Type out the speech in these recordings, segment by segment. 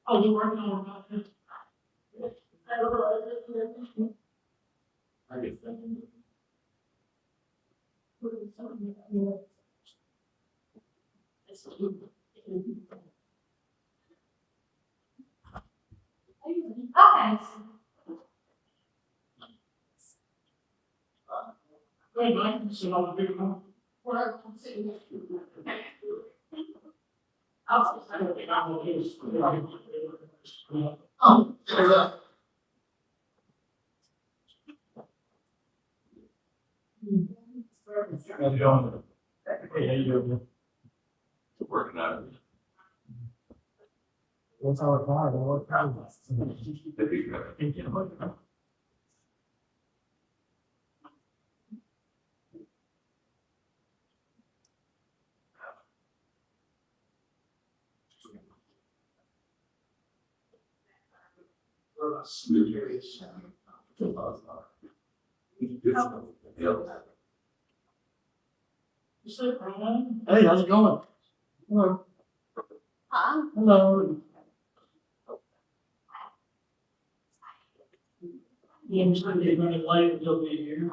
Oh, you're working on it. I don't know. I guess that. Okay. Good night. So I'll be home. Oh, how you doing? Hey, how you doing? Working on it. What's our car? What car? Hey, how's it going? Hello. Huh? Hello. Yeah, I'm just gonna be running late, you'll be here.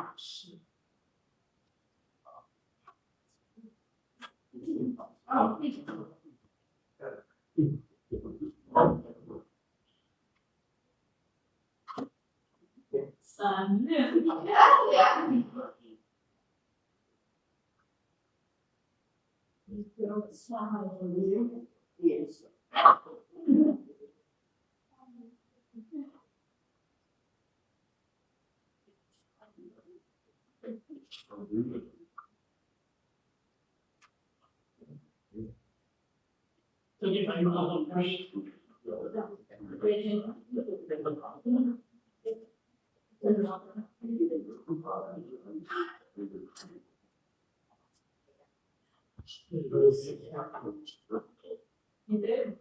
Son. Yeah. Yes. So you know, you're all right. You did.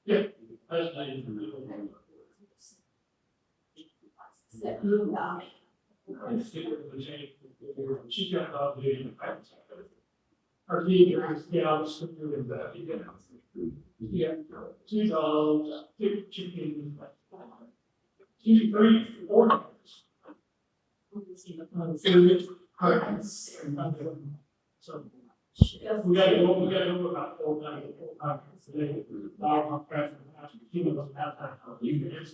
Yeah. She got out the our leader is down in that. Yeah. $2, chicken. 2, 3, 4. Food, cards, so. We gotta go about 4 times today. Our friends, you know, have that. You guys.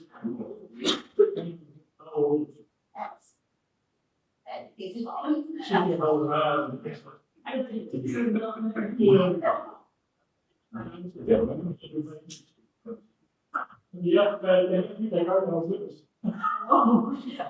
Oh. She can hold around. I think it's yeah, but they are those with us. Oh, yeah.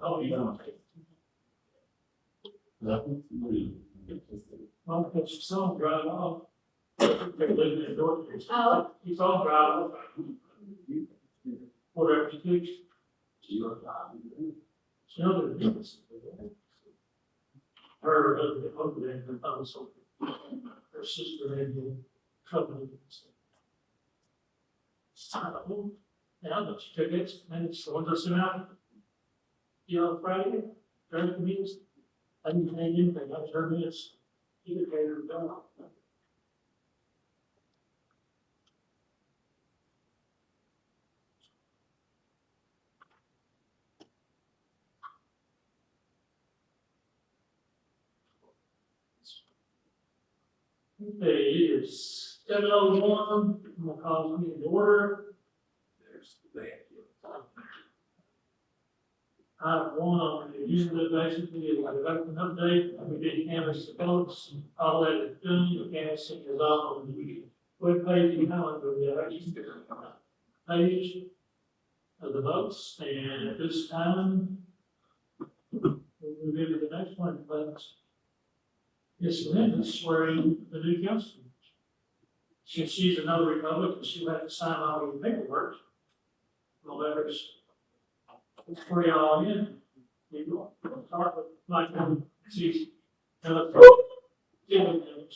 Oh, yeah. Well, if you saw him drive off. They live in the door. Oh. You saw him drive off. Whatever you think. Her husband, her sister had been trouble. sign up, and I'll get you tickets, and it's the ones that sent out. Friday, during the meetings, I didn't hang anything, I was heard minutes, either cater or done. Okay, it is 7:01, I'm gonna call the meeting to order. There's the thank you. Item one on the agenda basically is like an update, we did canvass the votes, all that is done, the canvassing is off on the webpage, you know, under the election page of the votes, and at this time, we'll move into the next one, please. It's Linda swearing the new council. Since she's a notary public, she'll have to sign all the paperwork. The letters. Let's swear you all in. We'll start with Michael. She's, and let's give him the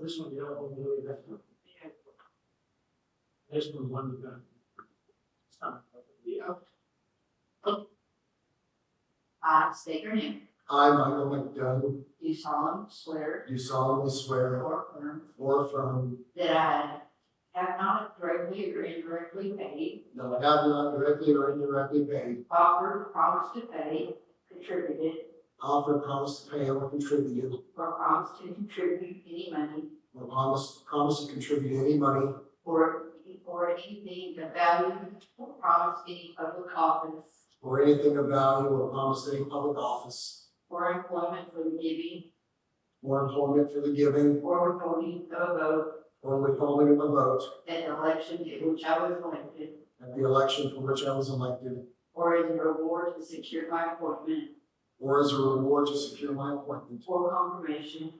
this one, you don't want to do that. This one we got. I state your name. I, Michael McDonough, Do solemnly swear do solemnly swear or affirm or affirm that I have not directly or indirectly paid, that I have not directly or indirectly paid, offered, promised to pay, contributed, offered, promised to pay, or contributed, or promised to contribute any money or promised to contribute any money or anything of value, or promised any public office or anything of value or promised any public office or employment for the giving or employment for the giving or withholding of a vote or withholding of a vote at an election in which I was elected, at the election for which I was elected, or as a reward to secure my appointment or as a reward to secure my appointment or confirmation,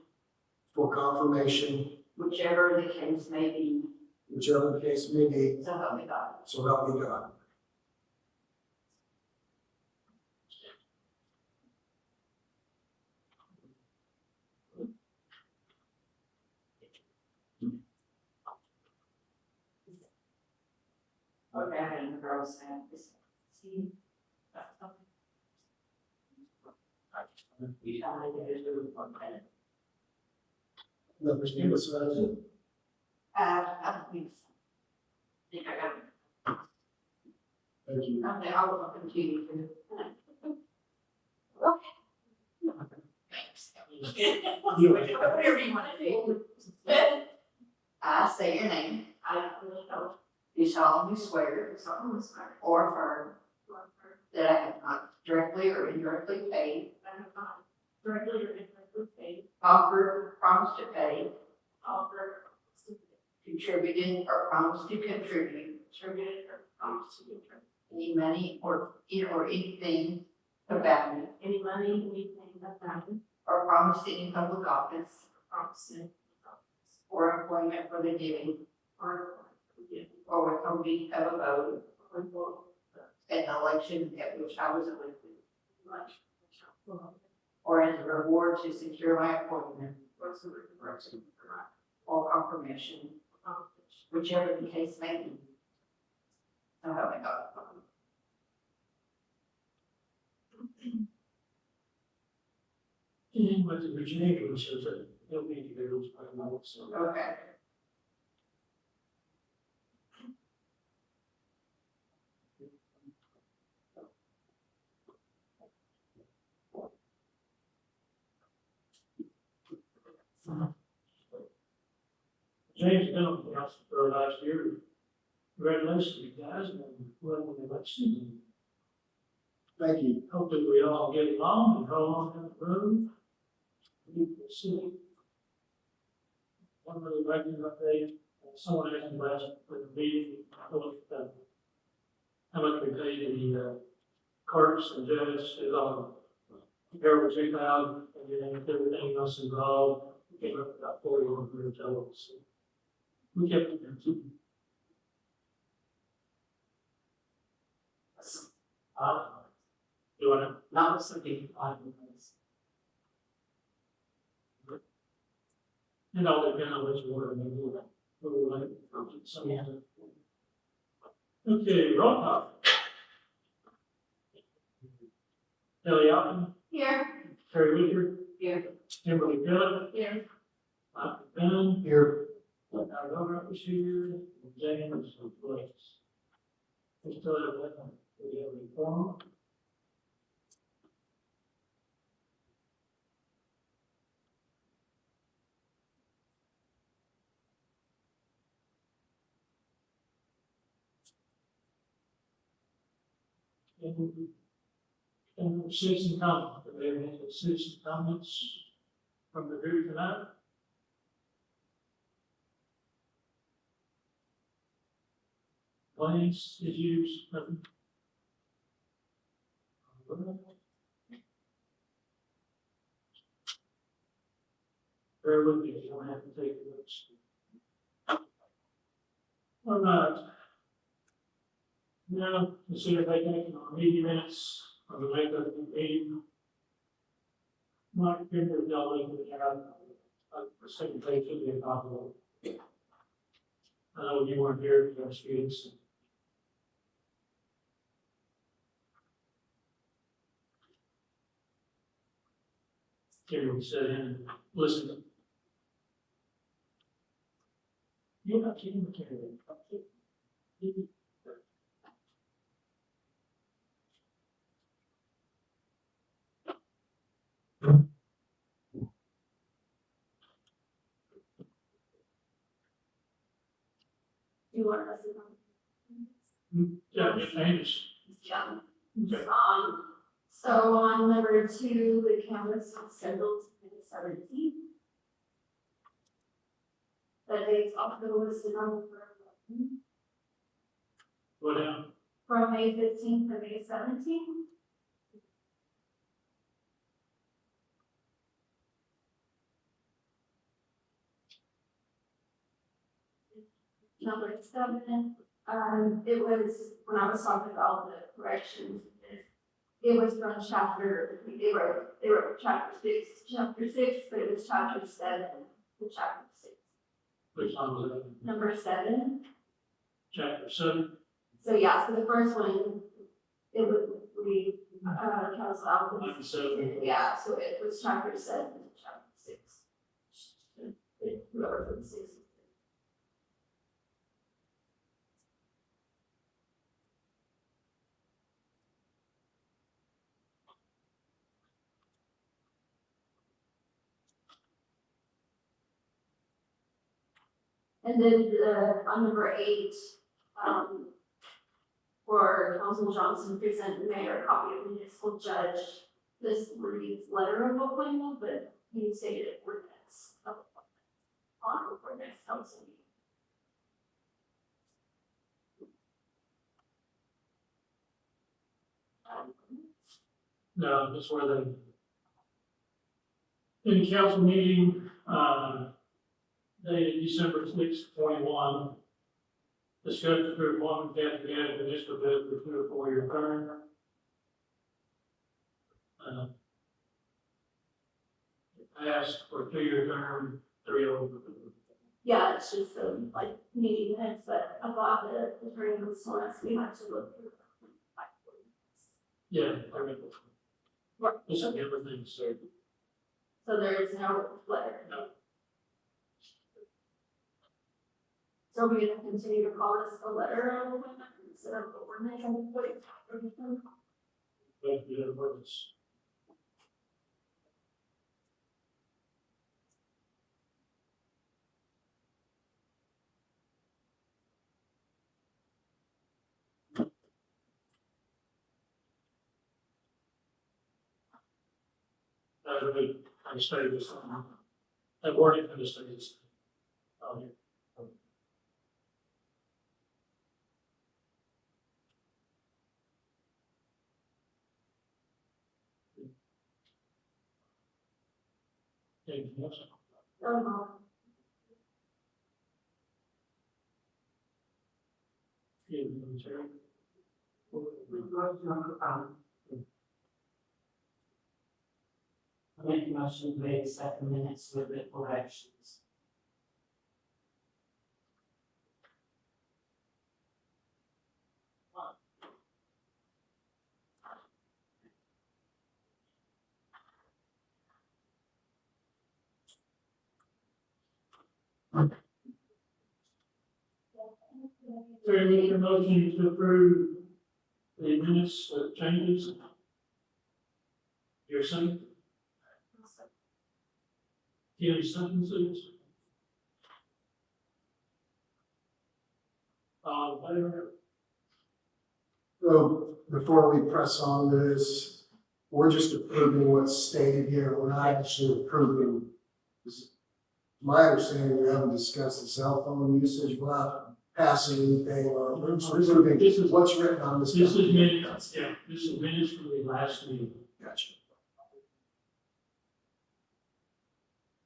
for confirmation, whichever the case may be. whichever the case may be, So help me God. so help me God. Okay, I didn't grow sad. See? You shall make it do one minute. Members, name us, I don't think so. Think I got it. thank you. Okay, I will continue to. Whatever you want to do. I say your name. I really don't. Do solemnly swear. Or affirm. That I have not directly or indirectly paid. I have not directly or indirectly paid. Offered, promised to pay. Offered. Contributed or promised to contribute. Contributed or promised to contribute. Any money or anything of value. Any money, anything of value. Or promised any public office. Promised any office. Or employment for the giving. Or withholding of a vote. An election at which I was elected. Or as a reward to secure my appointment. Or confirmation. Whichever the case may be. So help me God. And with the originator, shows that they'll be individuals by now, so. Okay. James Dunn, the council for last year. Congratulations, you guys, and well, the election. Thank you. Hopefully we all get along and hold on down the road. People see. One really regular update, someone asked me last for the meeting, how much we paid the clerks and judges is on over 2,000, and then if everything else involved, we came up with about 4,100 total. So we kept it there too. Do I know? Not something I It all depends on which word they do. Okay, roll call. Kelly Allen, Here. Terry Richard, Here. Kimberly Phillips, Here. Michael Bennett, Here, our governor was here, James Blake. We still have one, we have a form. And citizen comment, do we have any citizen comments from the group tonight? Claims, issues, nothing? Bear with me, you don't have to take notes. All right. Now, consider taking action on meeting minutes of the May 13th meeting. Mike, Kimber, y'all need to have a second page of the possible. I know you weren't here for those meetings. Kimber said and listen. You're not kidding me, Kimber. You want us to? Yeah, thanks. Yeah. Okay. So on number 2, the canvas is scheduled to be 17th. The dates also listed on the Go down. from May 15th to May 17th. Number 7, it was, when I was talking about the corrections, it was from chapter, they wrote chapter 6 to chapter 6, but it was chapter 7 to chapter 6. Which one was that? Number 7. Chapter 7. So yeah, so the first one, it would be, council albums. Line 7. Yeah, so it was chapter 7 to chapter 6. Whoever put the 6. And then, on number 8, for Council Johnson present the mayor a copy of the municipal judge. This reads letter of appointment, but you stated ordinance of appointment on for next council meeting. No, that's where in the council meeting, dated December 6th, 21, discussed the appointment of Kathy Gadd to the district for 2 or 4 year term. Asked for a 2 year term, 3 over. Yeah, it's just like meeting minutes, but I thought the attorney was telling us we had to look through. Yeah, I mean, Right. this is everything, so. So there is no letter. No. So we're gonna continue to call this a letter of appointment instead of the ordinance of appointment. But, yeah, purpose. I studied this, I've already finished studying this. Anything else? Yeah, Terry? I make a motion to accept the minutes with the corrections. Terry, make a motion to approve the minutes with changes. Your second? Any sentences? Favor? So before we press on to this, we're just approving what's stated here. We're not actually approving. My understanding, we haven't discussed the cell phone usage, we're not passing anything or we're just approving This is- what's written on this. This is document. minutes, yeah, this is minutes from the last meeting. Gotcha.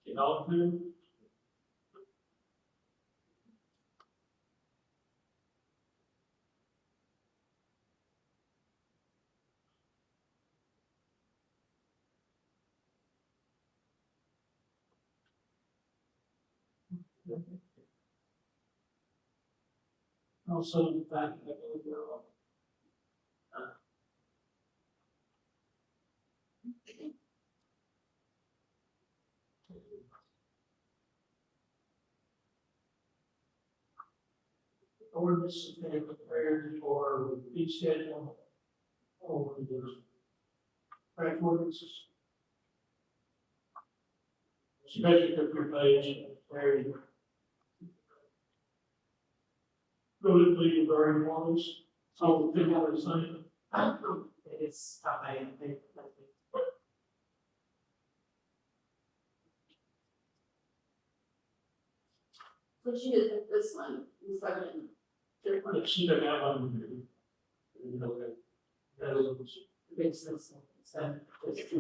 Get all clear? Also, the fact that ordinance is being prepared for fee schedule over the crack ordinances. Especially if your page, very politically very models, so they have the same. It's how I think. So she did this one, instead of this one. But she doesn't have one. You know, that was. Makes sense. So, it's,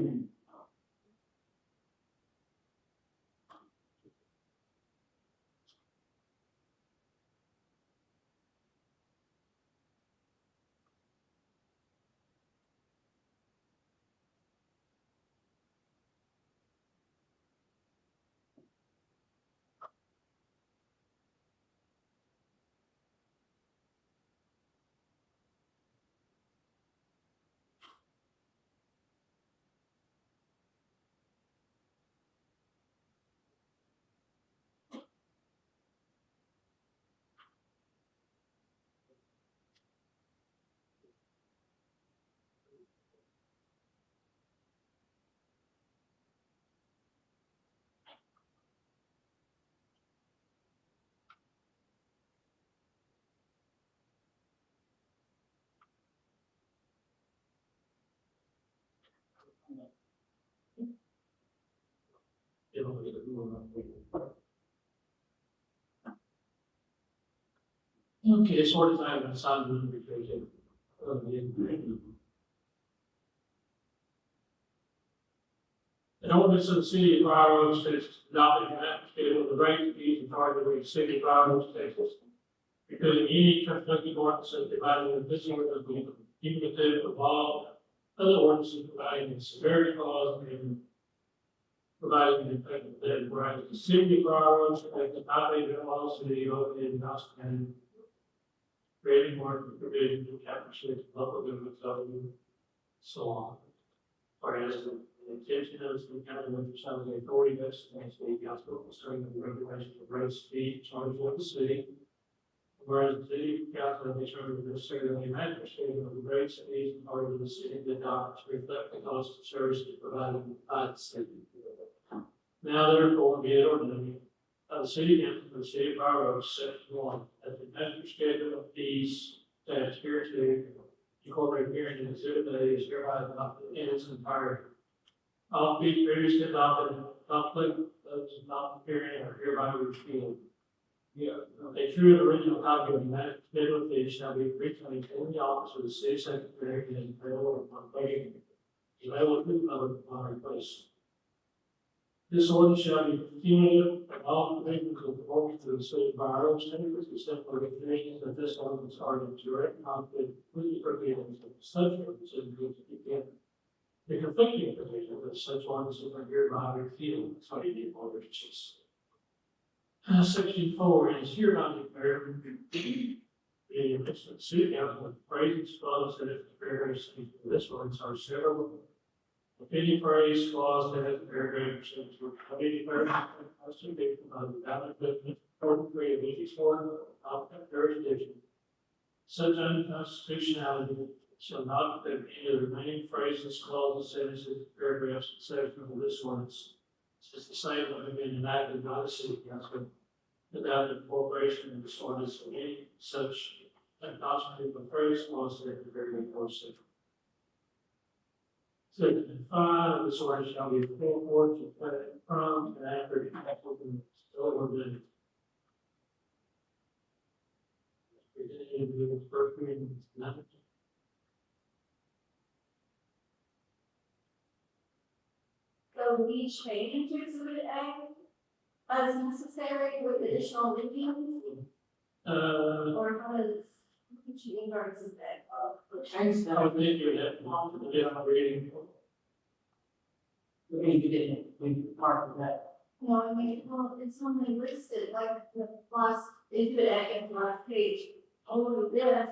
Okay, so what is I have decided to be an ordinance of the city of Fire Oaks, Texas, adopting an application of the rate fees and charges of the city of Fire Oaks, Texas. Because any conflicting ordinances divided in this ordinance will be cumulative of all other ordinances providing a severity clause and providing an effective date, whereas the city of Fire Oaks, Texas, not a general city located in Johnson County, creating market provisions in chapter 6, local government zoning, so on. Whereas the intention is the county of exercise the authority vested in the city council concerning the regulation of rates, fees, charges of the city. Whereas the city council has determined the necessary administration of the rates, fees, and charges of the city did not reflect the cost of services provided by the city. Now therefore, be it ordained of the city council of the city of Fire Oaks, section 1, that the master schedule of fees attached here to incorporate here in exhibit A is hereby adopted in its entirety. All fees previously adopted in conflict, those not appearing are hereby repealed. A true and original copy of the master schedule of fees shall be recently in the office of the city secretary and available upon motion. Available to the public upon request. This ordinance shall be cumulative of all provisions of the ordinance of the city of Fire Oaks, Texas, except for the provisions that this ordinance are in direct conflict with the provisions of such ordinances which begin. The conflicting provisions of such ordinances are hereby repealed. That's what you need ordinances. Section 4 is hereby declared the city council praise exposed that its various this ordinance are several Any phrase, clause that has a paragraph, sentence, or any paragraph, must be based on the valid equipment, or degree of any sort of jurisdiction. Such unconstitutionality shall not affect any of the remaining phrases, clauses, sentences, paragraphs, and sections of this ordinance. It's the same that have been enacted by the city council without the incorporation of this ordinance or any such unconstitutional phrase, clause, that the very close section. Section 5 of this ordinance shall be full force from and after the actual ordinance. First reading, nothing. So we change Exhibit A as necessary with additional readings, or how does we change our Exhibit A? Change I would the, think you have to, different reading. we didn't, we part of that. No, I mean, well, it's only listed, like the last, Exhibit A and the last page, only this,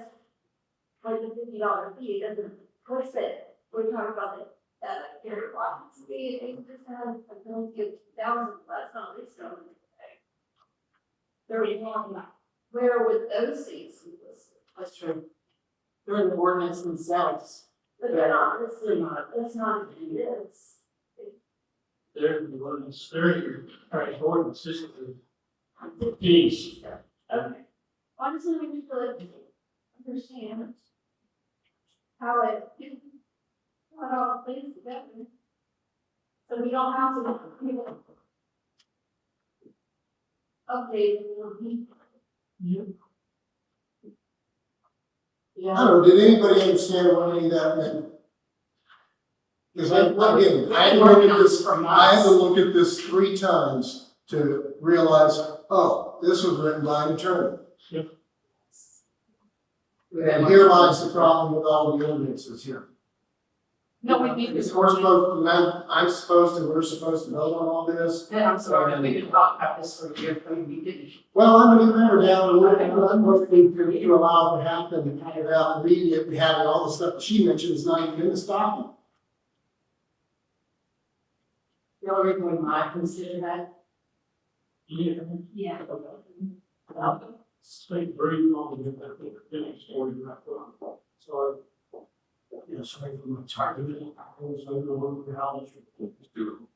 like the $50 fee, doesn't list it. We're talking about the, your license fee, they just have, I don't give thousands, that's not listed on the. 31, where would those fees be listed? That's true. They're in the ordinance themselves. But they're not They're listed, not. it's not in this. There, the ordinance, there, right, ordinance, this is the fees. Okay. I just want to understand how it all plays together. So we don't have to, you know, update, Yeah. Yeah. I don't know, did anybody understand what any of that meant? Because again, I had to look at this, I had to look at this 3 times to realize, oh, this was written by an attorney. And here lies the problem with all the ordinances here. No, we need Because this. we're supposed, I'm supposed to, we're supposed to vote on all this. Yeah, I'm sorry, we've been talking about this for a year, but we didn't. Well, I'm a new member down the road, and I'm working to allow it to happen, without reading it, and having all the stuff that she mentioned is not even in this document. The only reason we might consider that. Yeah. Yeah. Stay brief on the, finish story right now. Sorry. Yeah, sorry for my time. I was overlooked the house. Let's do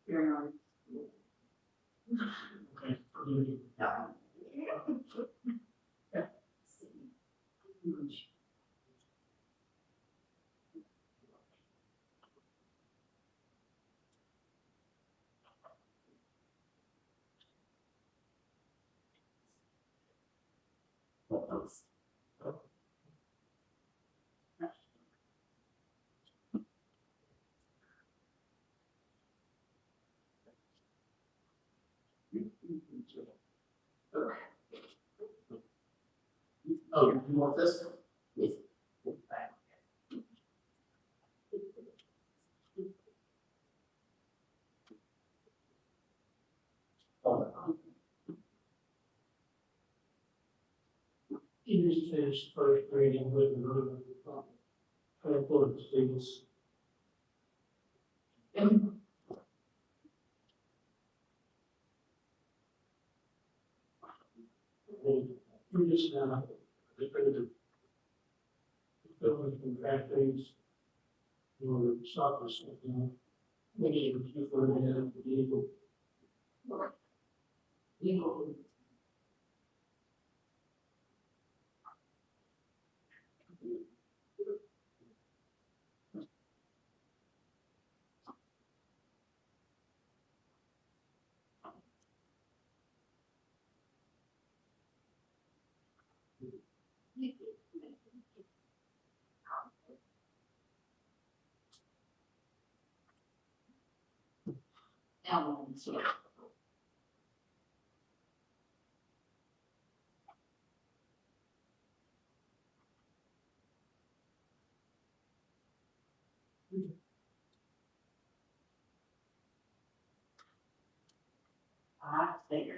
Hearing on. Okay, forgive me. Oh, you want this? You just finished first reading with the room. For the students. You just now, the building contractors, you know, the soccer stuff, you know, we need to keep for the legal. Legal. Now, so. I think.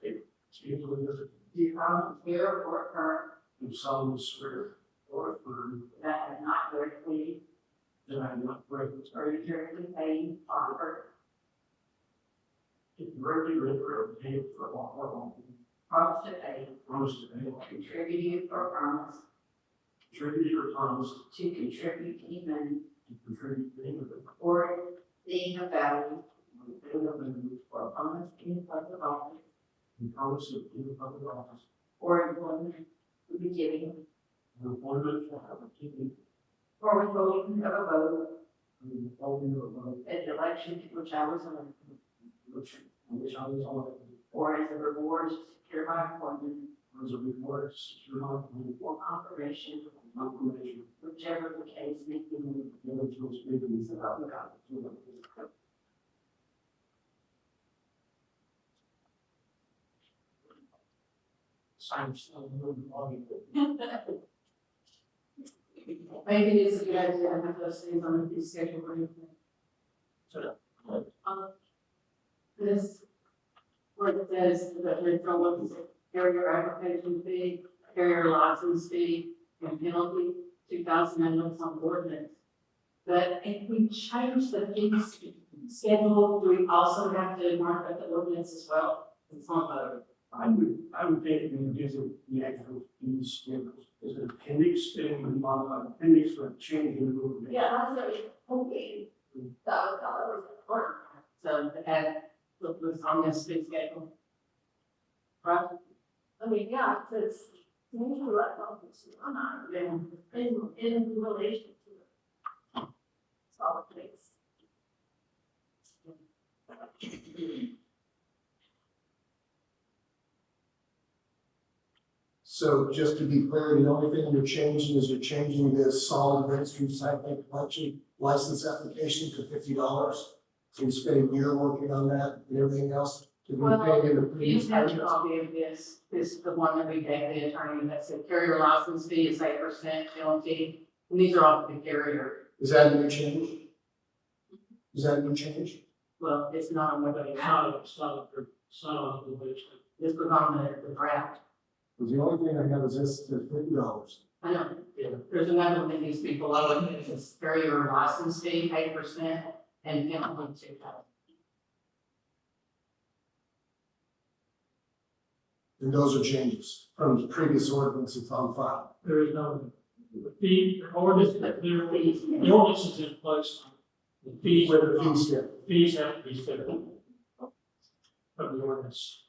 It's usually there's a Do you here or affirm solemn swear or affirm that I have not directly then I not break it. or you're directly paying or If directly or pay for a long, promise to pay, promise to pay, contribute or promise contribute or promise to contribute any money to contribute to any of it. or thing of value Pay up and or promise any public office promise of any public office, or employment to be given and appointment for keeping, or withholding of a vote and holding of a at the election to which I was elected, which I was on, or as a reward to secure my appointment as a reward, secure my or confirmation, confirmation, whichever the case may be. eligible speaking. So help me God. Science, lobby. Maybe it is a good idea to have those things on the fee schedule or anything. This, where it says that there's no carrier application fee, carrier license fee, and penalty, 2009 looks on the ordinance. But if we change the fee schedule, do we also have to mark up the ordinance as well? It's not the I would think it would give the actual fees, as an appendix, and we modify the appendix for changing the rule. Yeah, that's what we're hoping. That was important. So to add, look, was on this fee schedule. Right? I mean, yeah, it's usually like, in relation to the solid things. So just to be clear, the only thing you're changing is you're changing this solid waste recycling collection license application to $50. So you spend a year working on that and everything else to be paid in the You previous have a budget. copy of this, this is the one that we gave the attorney, that said carrier license fee is 8% penalty, and these are all for the carrier. Is that a new change? Is that a new change? Well, it's not on But what it's they have, not, the way it's. this was on the draft. Because the only thing I have is this, is $50. I know, Yeah. there's another one that needs to be below it, it's a carrier license fee, 8%, and penalty 2,000. And those are changes from the previous ordinance that's on file. There is no, the fee, the ordinance, the ordinance is in place. The fees, Where the fees get. fees have to be set from the ordinance.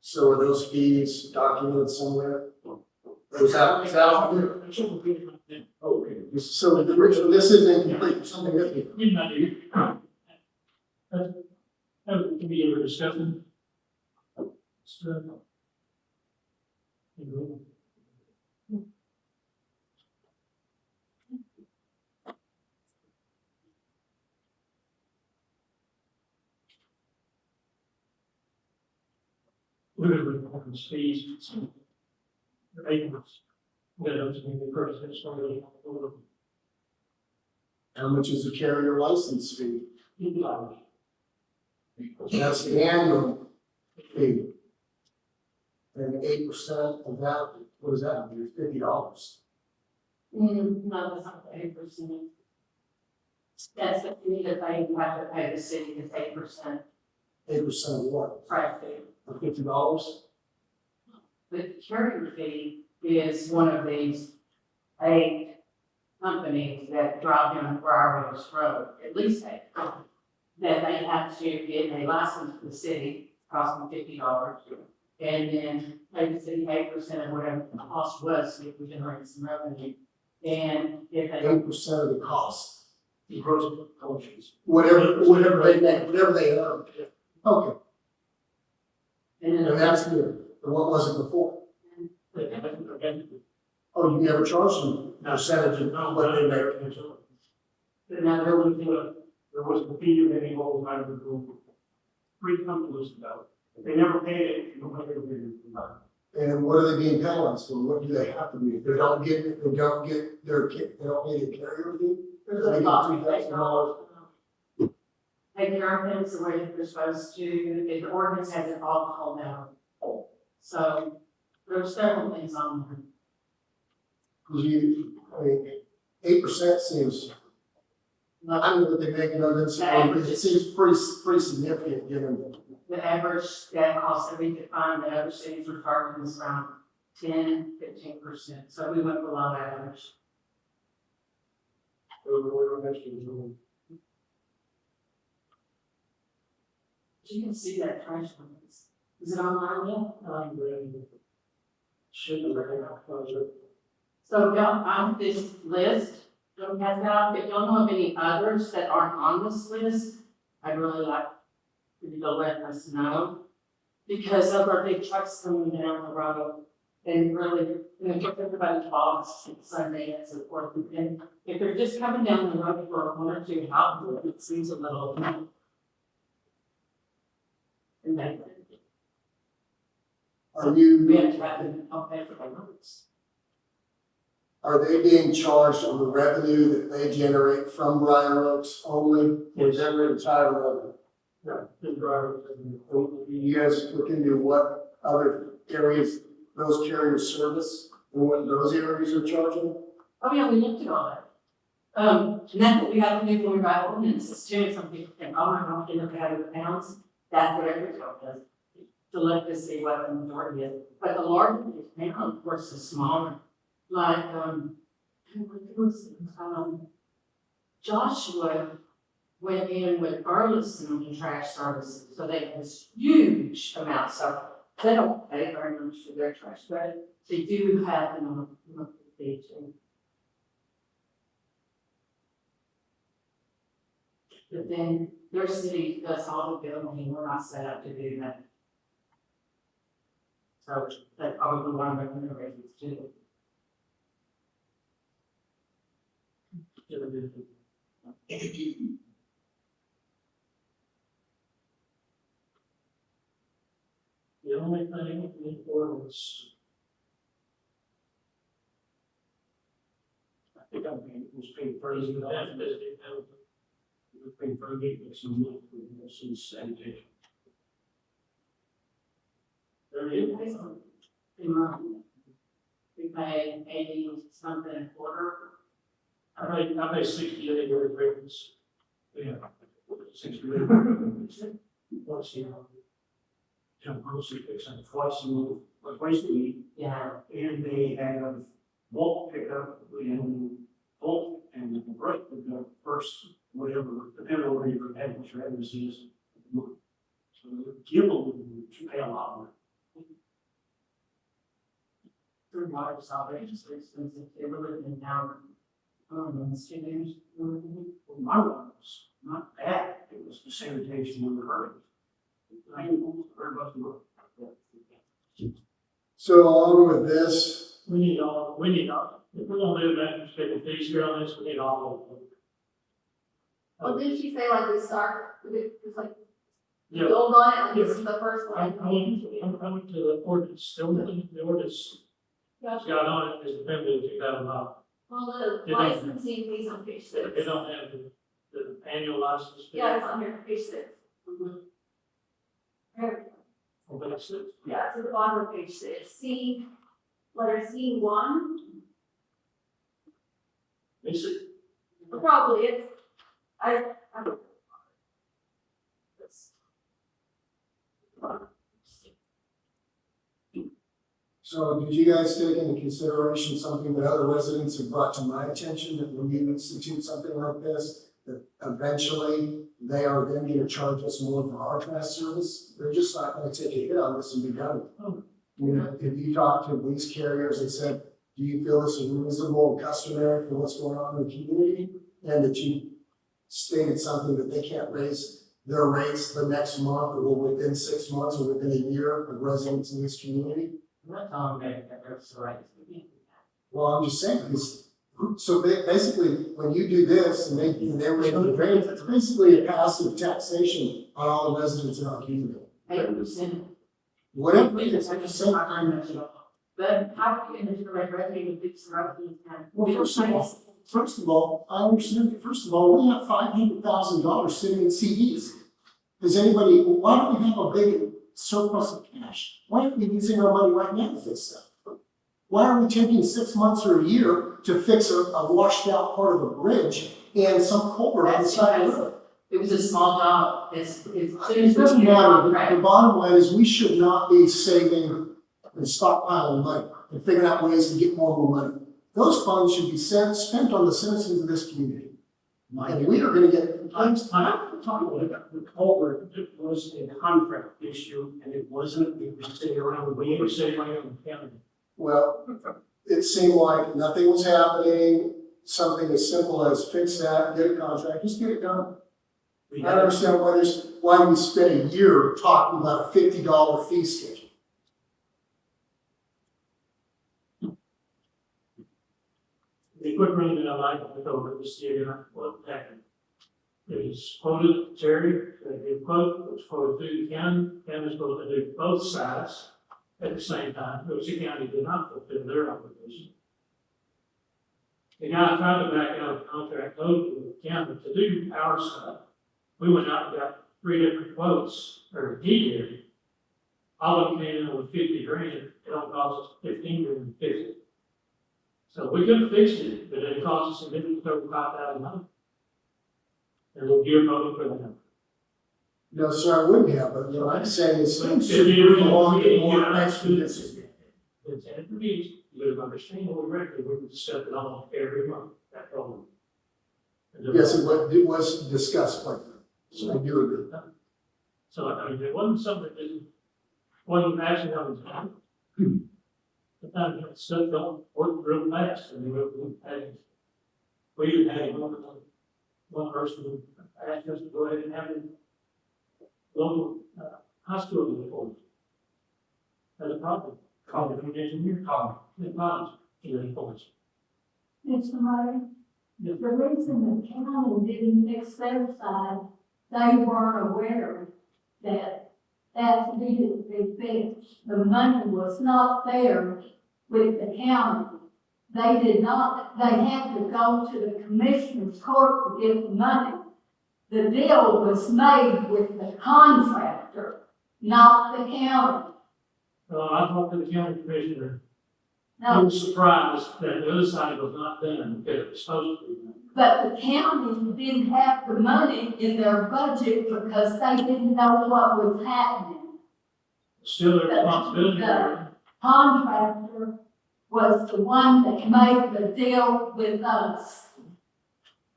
So are those fees documented somewhere? Or is that there? Okay, so the original, this is incomplete, something that you. You know, that can be a discussion. So, literally, fees. The maintenance. Those can be purchased, somebody. How much is the carrier license fee? $50. That's the annual fee. And 8% of that, what is that, $50? No, that's not the 8%. That's the fee that they have to pay the city, is 8%, 8% of what? right there. Of $50? The carrier fee is one of these 8 companies that drive down Briar Road, at least 8, that they have to get a license for the city, costing $50. And then pay the city 8% of whatever the cost was, so if we generate some revenue. And if they 8% of the cost, The gross collections. whatever they make, whatever they earn. Okay, and then and that's good. And what was it before? Oh, you never charged them a percentage of what they make. another one, There was a fee of any whole kind of approval. Free companies about it. If they never pay it, you don't have to pay it. And what are they being penalized for? What do they have to be? If they don't get their, they don't pay the carrier fee? there's They a get lot $2,000. taking our things the way that they're supposed to, if the ordinance has an alcohol now. So there's several things on there. Because I mean, 8% seems, I don't know what they make, no, that's, it seems pretty significant given. The average that cost that we could find that other cities were charging is around 10-15%, so we went below average. You can see that trash list. Is it online yet? Should have been a closure. So y'all, on this list, don't have that, if y'all know of any others that aren't on this list, I'd really like for you to let us know. Because of our big trucks coming down the road, and really, you know, if everybody talks Sunday and so forth, and if they're just coming down the road for 1 or 2 houses, it seems a little. And then Are we you, have to have them up there for the roads. are they being charged on the revenue that they generate from Briar Oaks only? Or is that the entire revenue? Yeah, the driver. You guys look into what other areas those carriers service and what those areas are charging? Oh, yeah, we looked at all that. And that's what we have to do when we write ordinances too. Some people think, oh, I don't look at it pounds. That's what every job does. To look to see what the majority is. But the larger the town, of course, is smaller. Like, Joshua went in with Burleson on the trash services, so they have this huge amount, so they don't pay very much for their trash, but they do have a monthly fee too. But then their city does all the billing, we're not set up to do that. So that's probably one of the reasons too. The only thing we for was. I think was paid for it. Was paid for it, some sanitation. There is. We pay 80 something a quarter. I pay 68 every Christmas. Yeah. 68. Once a year. Grocery pickup twice a week. Yeah. And they have bulk pickup and bulk and the break pickup first, whatever, depending on where your address is. So give them to pay a lot more. Their water salvation is expensive, they were living in town. In the cities. Well, my one was not bad, it was the sanitation and the hurry. I didn't very much work. So along with this, We need all, if we're gonna do that, just take a piece here on this, we need all of them. Well, didn't she say like we start, it's like, Yeah. build on it, like this is the first I one? went to the ordinance, still, the ordinance got on it, is February 2009. Well, the They don't- licensing fees on page six. They don't have the annual license. fee. Yeah, it's on here, page six. On page 6. Yeah, it's at the bottom of page six, C, letter C1, It's, probably it's, I. so did you guys take into consideration something that other residents have brought to my attention, that when you institute something like this, that eventually they are then gonna charge us more for our trash service? They're just not gonna take a hit on this and be done. You know, if you talk to these carriers and said, do you feel this is reasonable and customary for what's going on in the community? And that you stated something that they can't raise their rates the next month or within 6 months or within a year of residents in this community? I'm not telling them that that's the right. Well, I'm just saying, because, so basically, when you do this and they raise the rates, it's basically a passive taxation on all the residents in our community. 8%. Whatever it is, I just say, But how do you integrate revenue with fixed revenue? well, first of all, I understand, first of all, we have $500,000 sitting in CDs. Does anybody, why don't we have a big surplus of cash? Why aren't we using our money right now to fix stuff? Why are we taking 6 months or a year to fix a washed out part of a bridge and some culvert on the That's side of the because road? it was a small job, it's soon It as we doesn't get a matter, contract. the bottom line is we should not be saving and stockpiling money and figuring out ways to get more money. Those funds should be spent on the citizens of this community. And we are gonna get complaints. I'm talking about the culvert, it was a contract issue, and it wasn't, we were sitting around We were waiting. saying, like, on the county. Well, it seemed like nothing was happening, something as simple as fix that, get a contract, just get it done. We I don't had, understand why we spent a year talking about a $50 fee schedule. The quick run that I like to go over this year, what happened. It was quoted, Terry, the quote was quoted through the county, and was supposed to do both sides at the same time, which the county did not fulfill their obligation. The guy tried to back out of the contract owed to the county to do our side. We went out and got 3 different quotes, or he did. All of them came in with 50 grand, it don't cost us 15 grand to fix it. So we could have fixed it, but it cost us a minimum $35,000. And we'll give voting for that. No, sir, I wouldn't have, but what I'm saying is things If should you move along really at more understood expeditious. it's introduced, you would have understood what we read, we would step it on every month, that problem. Yes, it was discussed quite frankly, so I do agree. So, I mean, it wasn't something that didn't, wasn't actually on the time. Sometimes that stuff don't work real fast, and we even had one person asked us to go ahead and have a local, hospital uniform. As a problem, call it an engineer, call it, the college, uniforms. Mr. Mayor, the reason the county didn't fix their side, they weren't aware that that needed to be fixed. The money was not there with the county. They did not, they had to go to the commissioner's court to get the money. The deal was made with the contractor, not the county. I talked to the county commissioner, he No, was surprised that the other side was not done, because it was supposed to be done. but the county didn't have the money in their budget because they didn't know what was happening. Still their responsibility. The contractor was the one that made the deal with us.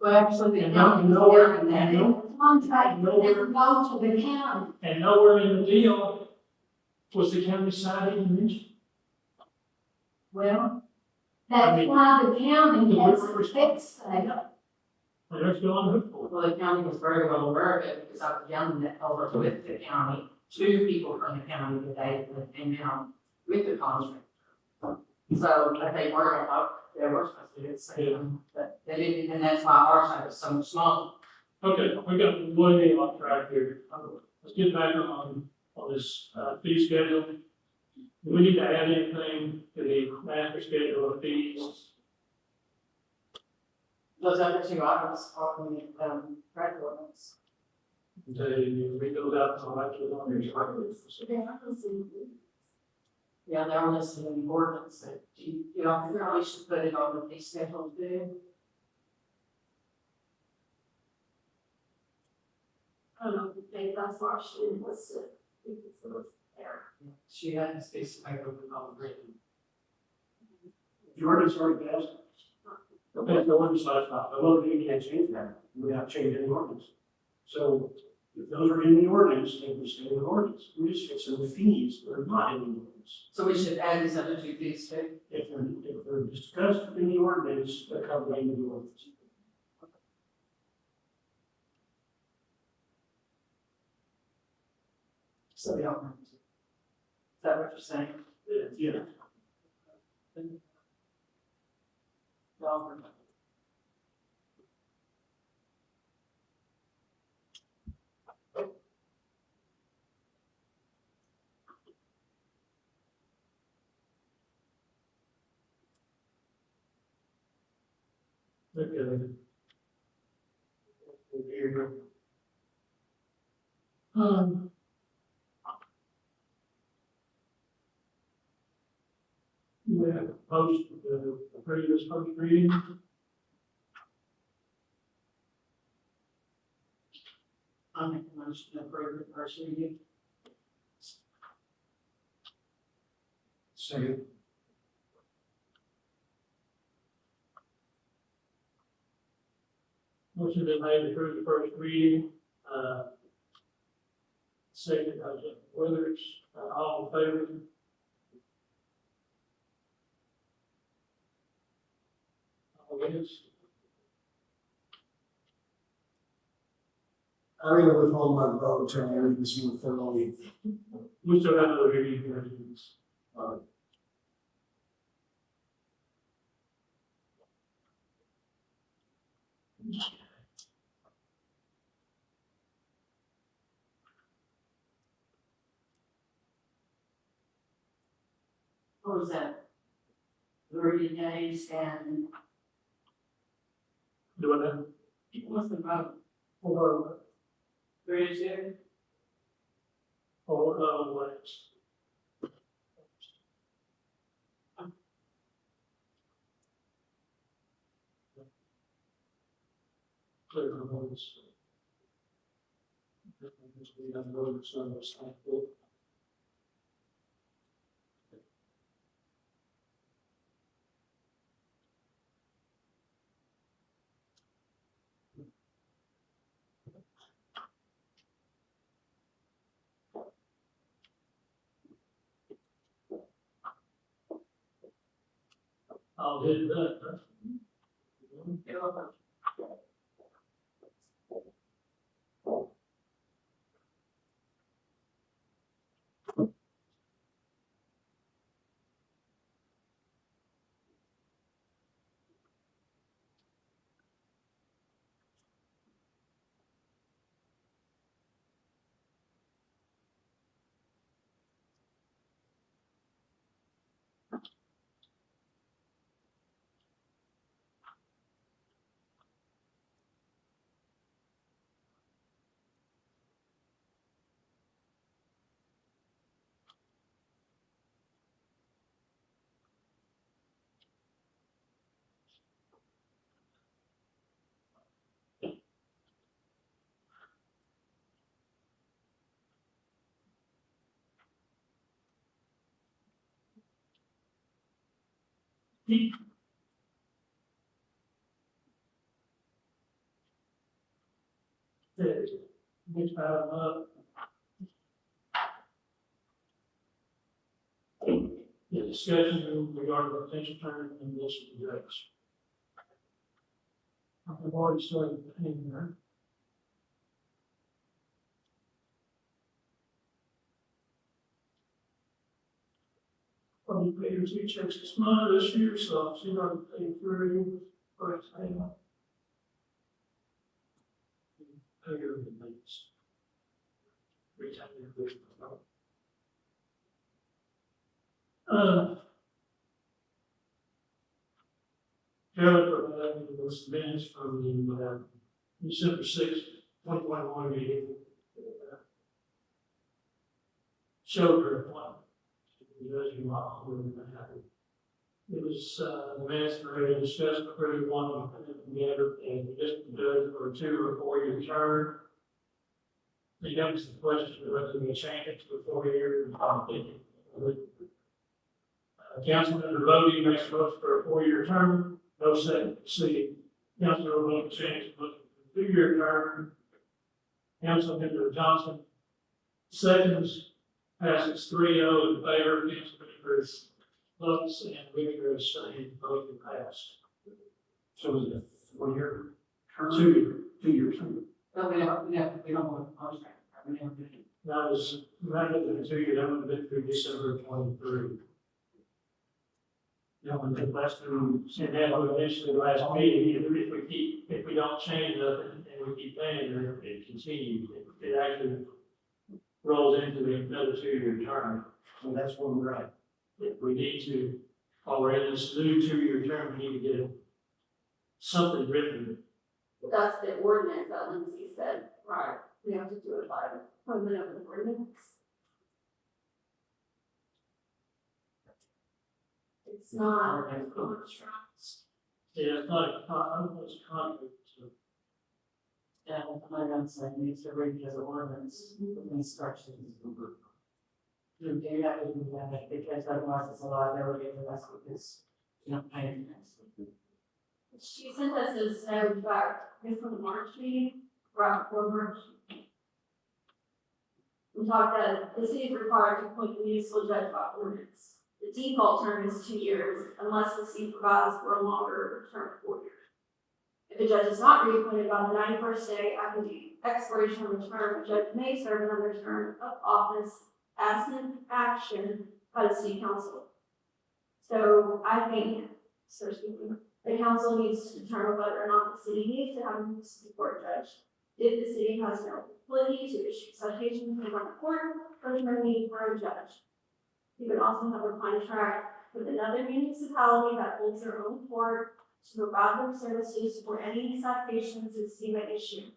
Well, actually, the And county was nowhere- aware of that. The contractor didn't go to the county. And nowhere in the deal was the county side even mentioned. Well, I that's mean, why the county has the- to fix that. And they're still on the hook for it. Well, the county was very well aware of it, because I was yelling that over with the county, 2 people from the county today that came down with the contract. So, but they were, they were supposed to do the same, but they didn't, and that's why our side was so much smaller. Okay, we got way off track here. Let's get back on this, fee schedule. Do we need to add anything to the master schedule of fees? Those other 2 items are on the, credit ordinance. To read those out, so I can on your Yeah, they're listed in the ordinance, that you know, we probably should put it on the fee schedule too. I don't think that's why she was there. She had this piece of paper with all the written. the ordinance already passed, Okay, so we're just last time. well, we can't change that, we have to change any ordinance. So, if those are in the ordinance, they will stay in the ordinance, we're just fixing the fees that are not in the ordinance. So we should add these other 2 fees too. If they're discussed in the ordinance, they're covered in the ordinance. So the alternative. Is that what you're saying? Yeah. The alternative. Okay. Um. Yeah, post, approve this first reading. I'll make a motion to approve the first reading. Second. Motion been made to approve the first reading, second by Jeff Withers, all in favor? All against? I'm gonna withhold my vote until I read this more thoroughly. We still have another reading here. What was that? 30 days and Doing that what's the vote? for, 3 years? ways. Clear the votes. We have voted, so it's like, well, I'll hit that. Next item up. The discussion regarding the potential term and this address. I've already started in there. Probably paid her 2 checks this month, this year, so she's already paid 3 first payment. Pay her in advance. Retain her. Carol provided those minutes from the, December 6th, 2021 meeting. Showed her one. As you might happen. It was, the minutes were discussed, approved one, together, and just do it for a 2 or 4 year term. The comes the question whether we change it to a 4 year. Councilman voting makes a motion for a 4 year term, no second. See, Councilman voting change to a 2 year term. Councilman Johnson seconds, passes 3-0 in favor. Councilman Lutz and Victor is saying both are passed. So is it a 4 year term? 2 year. 2 year term? No, we don't want to post that. We never did. That was, rather than 2 years, that would have been through December 23. You know, when the last time, and that would initially the last meeting, if we don't change nothing and we keep paying her, it continues, it actually rolls into another 2 year term. So that's where we're at. If we need to, while we're in this new 2 year term, we need to get something written. That's the ordinance that Lindsay said, right, we have to do it by appointment of the ordinance. It's not a contract. Yeah, it's not a I don't know, it's a contract, so. Yeah, I'm gonna say, needs to read as an ordinance, instructions. You do have to do that, because otherwise it's a liability, and that's what this, you know, paying. She sent us this note back, I guess, from the March meeting, right before March. We talked that the city is required to appoint a municipal judge by ordinance. The default term is 2 years unless the city provides for a longer term of 4 years. If a judge is not reappointed by the 91st day after the expiration of the term, a judge may serve another term of office as an action by the city council. So I think, so speaking, the council needs to determine whether or not the city needs to have a municipal court judge. If the city has no ability to issue citations in front of court, there's no need for a judge. You could also have a contract with another municipality that holds their own court to provide their services for any citations the city may issue.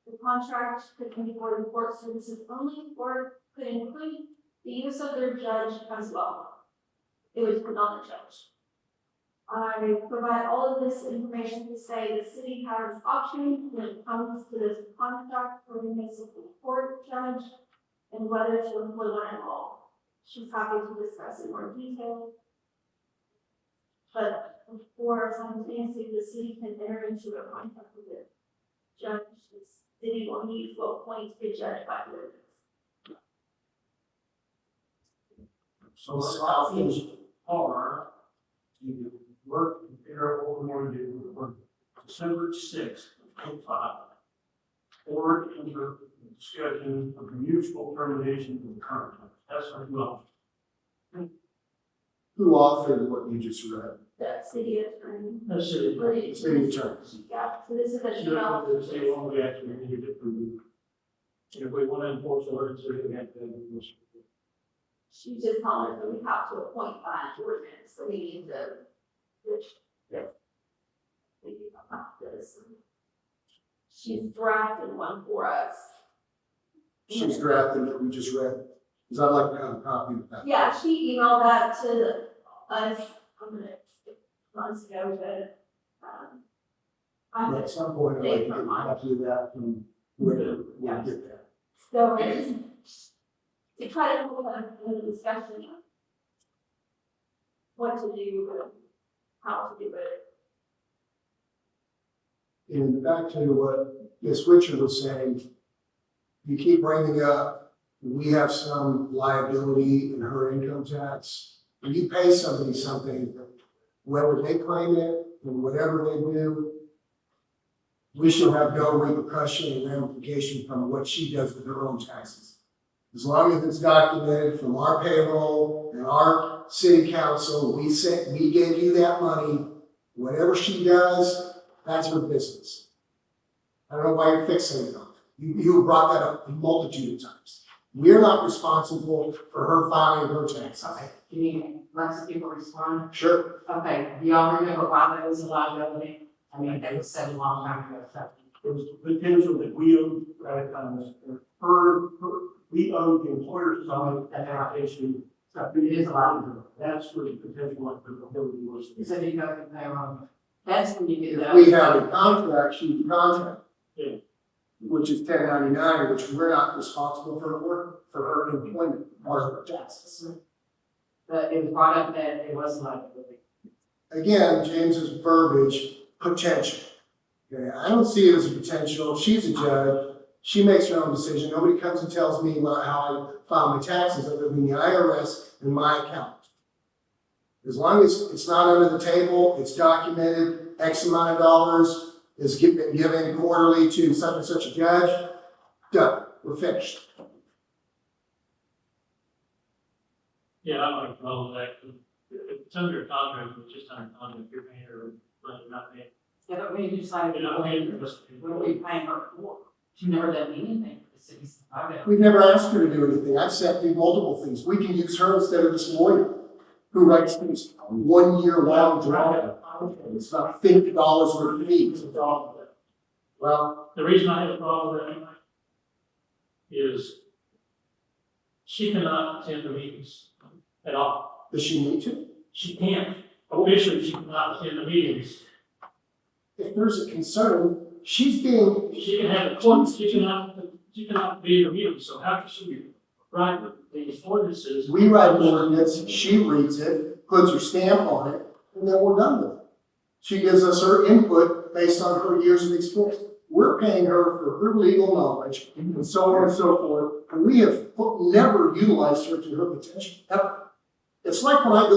The contract could be for the court services only, or could include the use of their judge as well. It would put on the judge. I provide all of this information to say the city has options when it comes to this contract for the municipal court judge and whether to employ one at all. She's happy to discuss in more detail. But before simultaneously the city can enter into a contract with the judge, the city will need to appoint a judge by ordinance. So the options are, you work, compare what we want to do for December 6th, 2025. Or enter discussion of the mutual termination of the current. That's our goal. Who authored what you just read? The city attorney. That's it. But City attorney. yeah, so this is a Sure, email. the city only actually need it for the. If we want to enforce ordinance, we have to. She just told us that we have to appoint by an ordinance, so we need to, which, yeah. We need to about this. She's drafted one for us. She's drafted what we just read. Because I'd like to have a copy of that. Yeah, she emailed that to us, months ago, but, I At some point, I'd like to get a copy of that from where we'll get that. so, to try to hold a discussion of what to do, and how to do it. And back to what Ms. Witcher was saying, you keep bringing up, we have some liability in her income tax. When you pay somebody something, whether they claim it and whatever they do, we should have no repercussion and ramification from what she does with her own taxes. As long as it's documented from our payroll and our city council, we gave you that money, whatever she does, that's her business. I don't know why you're fixing it on it. You brought that up a multitude of times. We're not responsible for her filing her taxes. Okay, can you let some people respond? Sure. Okay, do y'all remember why that was a liability? I mean, that was said a long time ago, so. There was the potential that we owed, we owed the employer some application. It is a liability. That's where the potential liability was. So you go to payroll. That's when you get If the. we have a contract, she's a contract. Yeah. Which is 1099, which we're not responsible for her work, for her employment, or her taxes. But it was brought up that it was a liability. Again, James's verbiage, potential. Okay, I don't see it as a potential. She's a judge. She makes her own decision. Nobody comes and tells me about how I file my taxes other than the IRS and my account. As long as it's not under the table, it's documented, X amount of dollars is given quarterly to such and such a judge, done, we're finished. Yeah, I don't have a problem with that. If it's under a contract, it's just under a contract, you're paying her, but you're not paying. Yeah, but we decided, You're not paying her. what are we paying her for? She never done anything for the city's. We've never asked her to do anything. I've sent you multiple things. We can use her instead of this lawyer who writes these 1 year long draft. It's about $50 worth of fees. Well, The reason I have a problem with that is she cannot attend the meetings at all. Does she need to? She can't, officially, she cannot attend the meetings. If there's a concern, she's being, She can have a court, she cannot be in the meeting, so how can she write these ordinances? we write an ordinance, she reads it, puts her stamp on it, and then we're done with it. She gives us her input based on her years of experience. We're paying her for her legal knowledge and so on and so forth, and we have never utilized her to her potential, ever. It's like when I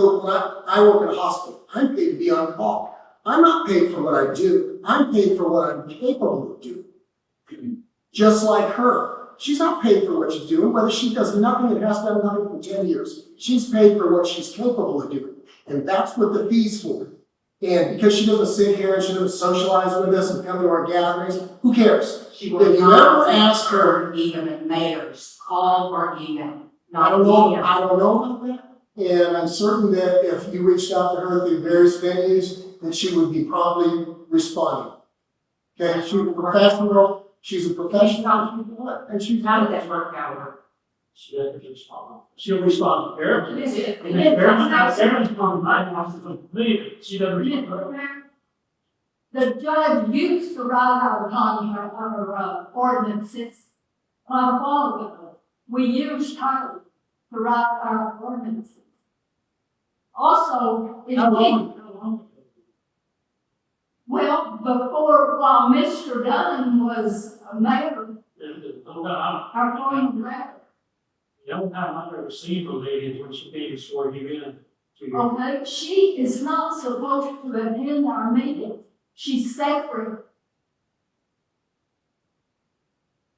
work in a hospital, I'm paid to be on call. I'm not paid for what I do, I'm paid for what I'm capable of doing. Just like her. She's not paid for what she's doing, whether she does nothing and has done nothing for 10 years. She's paid for what she's capable of doing. And that's what the fee's for. And because she doesn't sit here and she doesn't socialize with us and come to our gatherings, who cares? She If will you not ever ask her, even a mayor's call or email. I don't know about that. And I'm certain that if you reached out to her at the various venues, that she would be promptly responding. Okay, she's a professional, and she's. How did that work out? She doesn't respond. She'll respond to Aaron. Is it? And then Aaron's on my house, it's me, she doesn't respond. The judge used to write our contract, our ordinances, quite a while ago. We used her to write our ordinances. Also, it How did, long? well, before, while Mr. Dunn was mayor, our phone record. The only time I've ever seen the lady is when she came to swear you in to you. Okay, she is not supposed to attend our meetings. She's separate.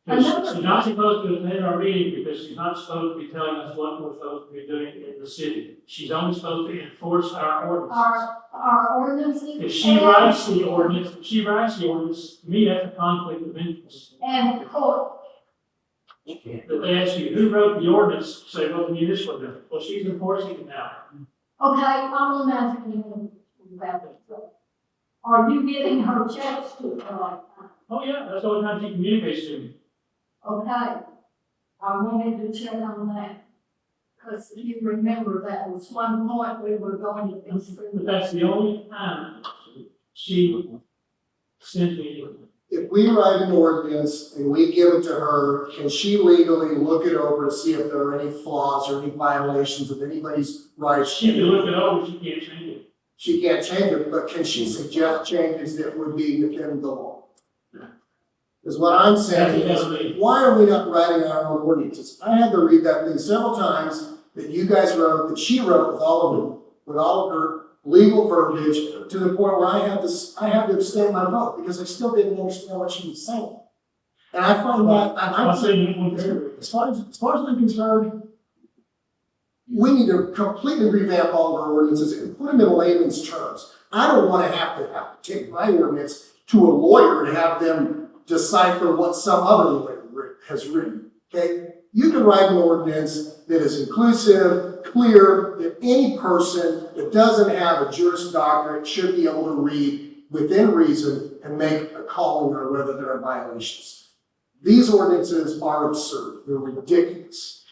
She's not supposed to attend our meeting because she's not supposed to be telling us what we're supposed to be doing in the city. She's only supposed to enforce our ordinances. Our ordinances. If she writes the ordinance, to me, that's a conflict of interest. And court. But they ask you, who wrote the ordinance, say, well, the municipal does. Well, she's enforcing it now. Okay, I'm asking you about it. Are you getting her checks to her like that? Oh, yeah, that's the only time she communicates to me. Okay, I wanted to check on that. Because you remember that was one point we were going to be through. But that's the only time she sent me. If we write an ordinance and we give it to her, can she legally look it over to see if there are any flaws or any violations of anybody's rights? She can look it over, she can't change it. She can't change it, but can she suggest changes that would be within the law? Is what I'm saying is, why are we not writing our own ordinances? I had to read that thing several times that you guys wrote, that she wrote with all of her legal verbiage, to the point where I had to abstain my vote because I still didn't understand what she was saying. And I find that, as far as I'm concerned, we need to completely revamp all of our ordinances and put them in layman's terms. I don't want to have to take my ordinance to a lawyer to have them decipher what some other lawyer has written, okay? You can write an ordinance that is inclusive, clear, that any person that doesn't have a Juris Doctorate should be able to read within reason and make a calling on whether there are violations. These ordinances are absurd. They're ridiculous.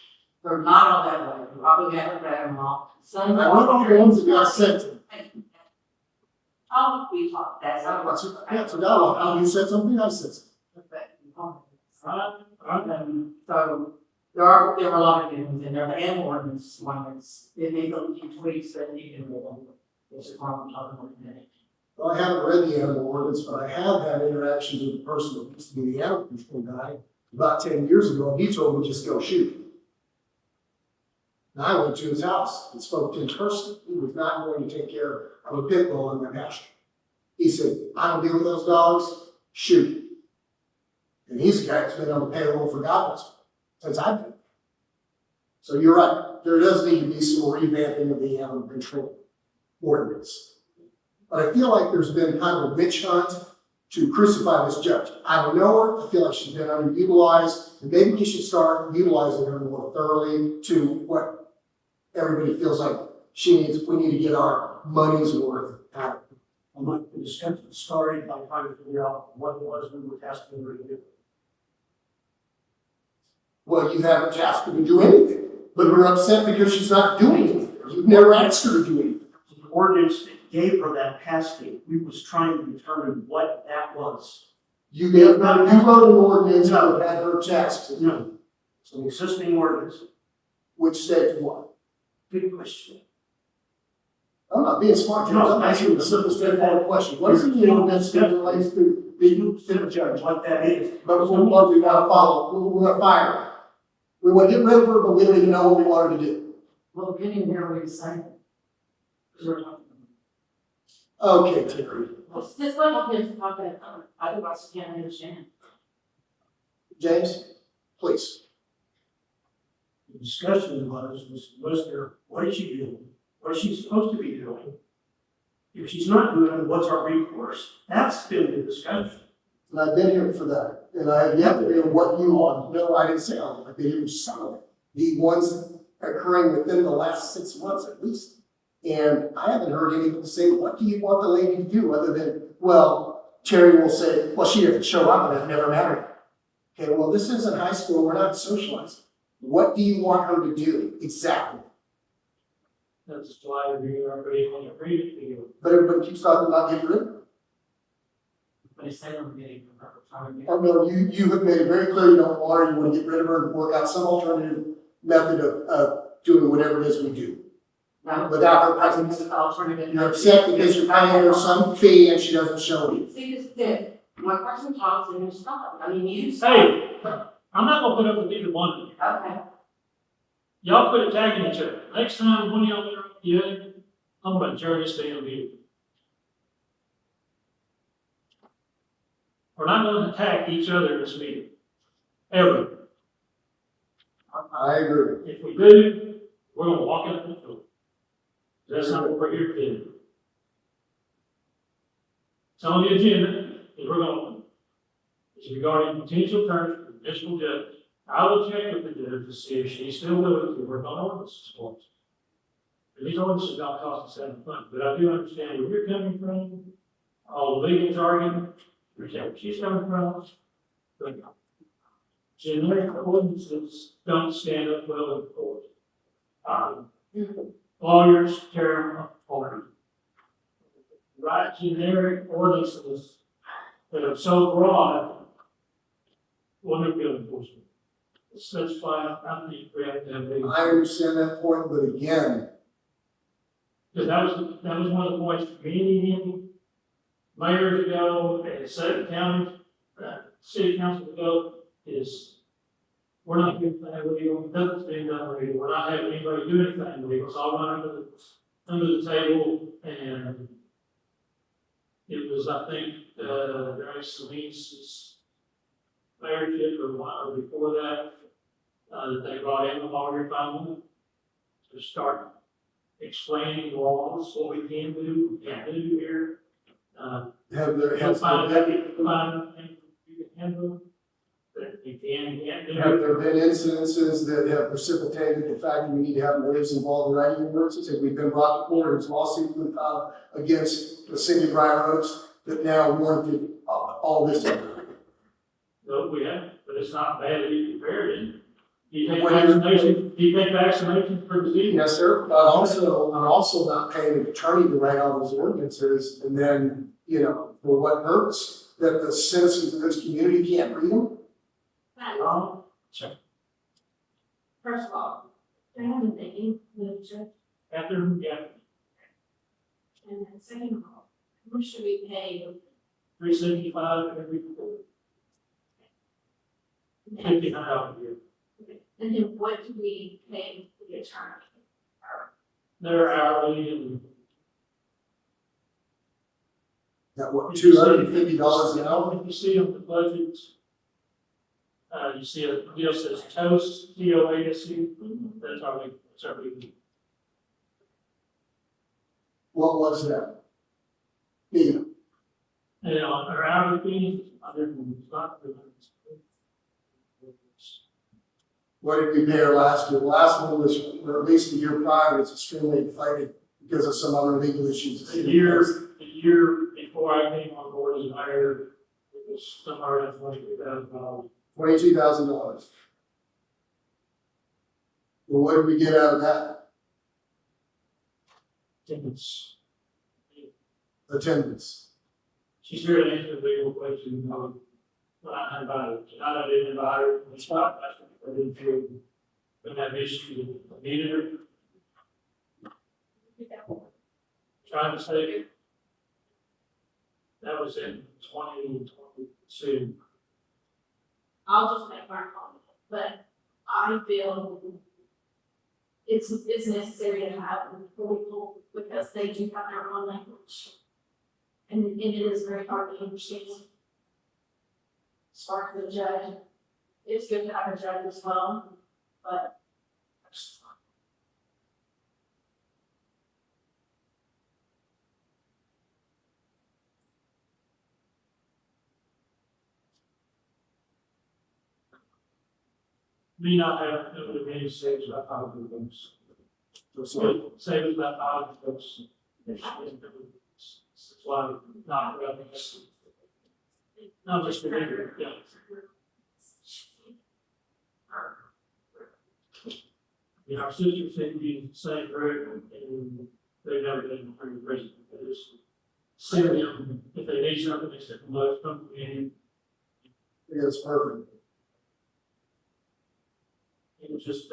They're not all that way. Probably haven't read them all. Some I read all the ones that got sent to me. Oh, we talked, that's not what's. Yeah, so now, you said something, I said something. So there are a lot of things in there. The animal ordinance one is, it needs a few tweaks that you can do. It's just one I'm talking about today. Well, I haven't read the animal ordinance, but I have had interactions with the person that used to be the animal control guy about 10 years ago, and he told me just go shoot. And I went to his house and spoke to him personally. He was not going to take care of a pit bull in my pasture. He said, I don't deal with those dogs, shoot. And he's a guy that's been on the payroll for God knows since I've been. So you're right, there does need to be some revamping of the animal control ordinance. But I feel like there's been kind of a witch hunt to crucify this judge. I don't know her, I feel like she's been underutilized, and maybe we should start utilizing her more thoroughly to what everybody feels like she needs. We need to get our money's worth out of her. I'd like the discussion started by trying to figure out what it was we were asking her to do. Well, you haven't asked her to do anything, but we're upset because she's not doing anything. You've never asked her to do anything. The ordinance that gave her that pass date, we was trying to determine what that was. You wrote an ordinance that had her taxed, No, it's an existing ordinance. which states what? Good question. I'm not being smart, James, I'm asking a simple, straightforward question. What is the ordinance that relates to the judge? What that is. But we want to follow, we're gonna fire her. We want to get rid of her, but we don't even know what we want her to do. Well, getting there, we decided. Okay, Terry. It's just like I'm just talking, otherwise you can't understand. James, please. The discussion was there, what is she doing? What is she supposed to be doing? If she's not doing it, what's our recourse? That's been the discussion. And I've been here for that, and I have yet to hear what you want. No, I didn't say all, I've been here some of it. The ones occurring within the last 6 months at least. And I haven't heard anyone say, what do you want the lady to do, other than, well, Terry will say, well, she doesn't show up and I've never met her. Okay, well, this isn't high school, we're not socializing. What do you want her to do exactly? That's why we are going to read it to you. But everybody keeps talking about getting rid of her. But it's saying I'm getting, trying to Oh, no, you have made it very clear you don't want her, you want to get rid of her and work out some alternative method of doing whatever it is we do. Without her presence. Alternative. You're upset because you're paying her some fee and she doesn't show you. See, this is it. One person talks and you stop. I mean, you. Hey, I'm not gonna put up with either one of you. Okay. Y'all quit attacking each other. Next time one of y'all interrupt the other, I'm gonna turn this thing on you. We're not gonna attack each other in this meeting. Ever. I agree. If we do, we're gonna walk out the door. That's not what we're here to do. It's on the agenda, is we're gonna, it's regarding potential terms for municipal judge. I will check with the judge to see if she's still willing to work on ordinances for us. And these ordinances don't cost us any money, but I do understand where you're coming from, all the legal jargon, understand where she's coming from. But generic ordinances don't stand up well in court. Lawyers tear them apart. Write generic ordinances that are so broad, wonderful enforcement. That's why I think we have to have these. I understand that point, but again, Because that was one of the points many mayors ago and city council ago is we're not doing anything illegal, nothing's being done illegal, we're not having anybody do anything illegal, it's all run under the table, and it was, I think, during Salinas' mayorship or before that, that they brought in the lawyer finally to start explaining the laws, what we can do, we can't do here. have there, You'll find that you can find things you can handle, that you can't do. have there been incidences that have precipitated the fact that we need to have lawyers involved in writing ordinances? Have we been brought to court, has lawsuits been filed against the city of Briar Oaks that now warranted all this? No, we haven't, but it's not badly compared. Do you think What is- vaccination for disease? Yes, sir. I'm also not paying an attorney to write all those ordinances, and then, for what purpose? That the citizens of this community can't read them? No. First of all, I have a name, the judge, After, yeah, and then second of all, how much should we pay? $375 every quarter, $59 a year. And then what do we pay the attorney? They're hourly and. That what, $250 an hour? If you see on the budget, you see a deal says TOAST, TOAST, that's our big. What was that? Yeah. And on our hourly fees, not. What did we pay our last year? The last one was, or at least the year prior, was extremely inflated because of some other legal issues. The year before I came on board as mayor, it was somewhere around $22,000. $22,000. Well, what did we get out of that? attendance. Attendance. She's here to answer the legal question, when I invited, I didn't invite her, it's not, I didn't feel, we have issue, needed her. Trying to say, that was in 2022. I'll just make my comment, but I feel it's necessary to have legal because they do have their own language. And it is very hard to understand. As far as the judge, it's good to have a judge as well, but. Me not having, it would have been saves about 500 votes. So saves about 500 votes. It's why not running. Not just for here, yeah. You know, our sisters seem to be the same group and they've never been pretty present. They just send them, if they need something, they send them, let's come to me. Yeah, it's perfect. It was just,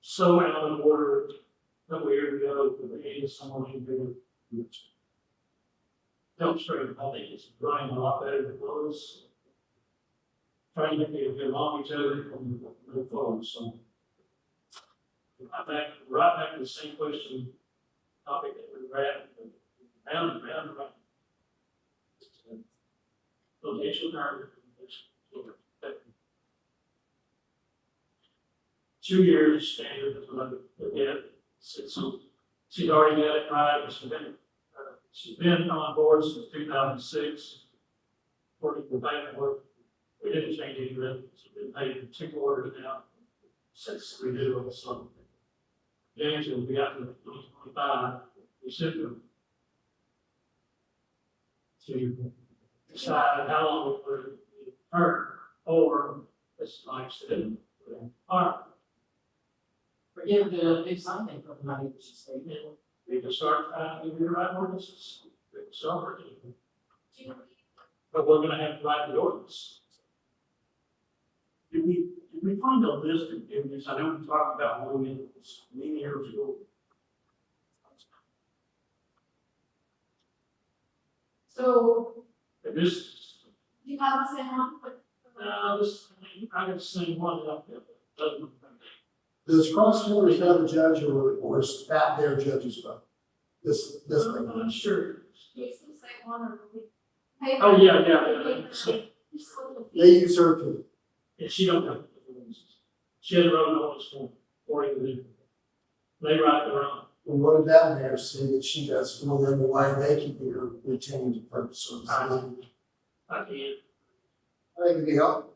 so out of order that we years ago, we needed someone who could demonstrate, I think it's running a lot better than it was. Trying to get along each other and move forward, so. Right back to the same question, topic that we were at, round and round and round. Location term. 2 years standard is what I get. So she's already got it right. She's been on board since 2006. According to the paperwork, we didn't change any of it. She's been paid in 2 quarters now since we did all so. James, when we got to 2025, we sent them to decide how long it would term or it's like I said, all right. For him to do something for the money that she's taking. We can start trying to do the right ordinances. We can start working. But we're gonna have to write the ordinance. Did we find a list of duties? I know we talked about one many years ago. So, And this, do you have the same one? I got the same one up there. Doesn't- Does Cross Corners have a judge or is that their judge's vote? This I'm thing. not sure. It's the same one or the. Oh, yeah. So, They usurp him. and she don't have the ordinances. She had her own ordinance for you. They write their own. And what did that mayor say that she does for them and why they keep her retained for services? I can't. I think it'd be helpful.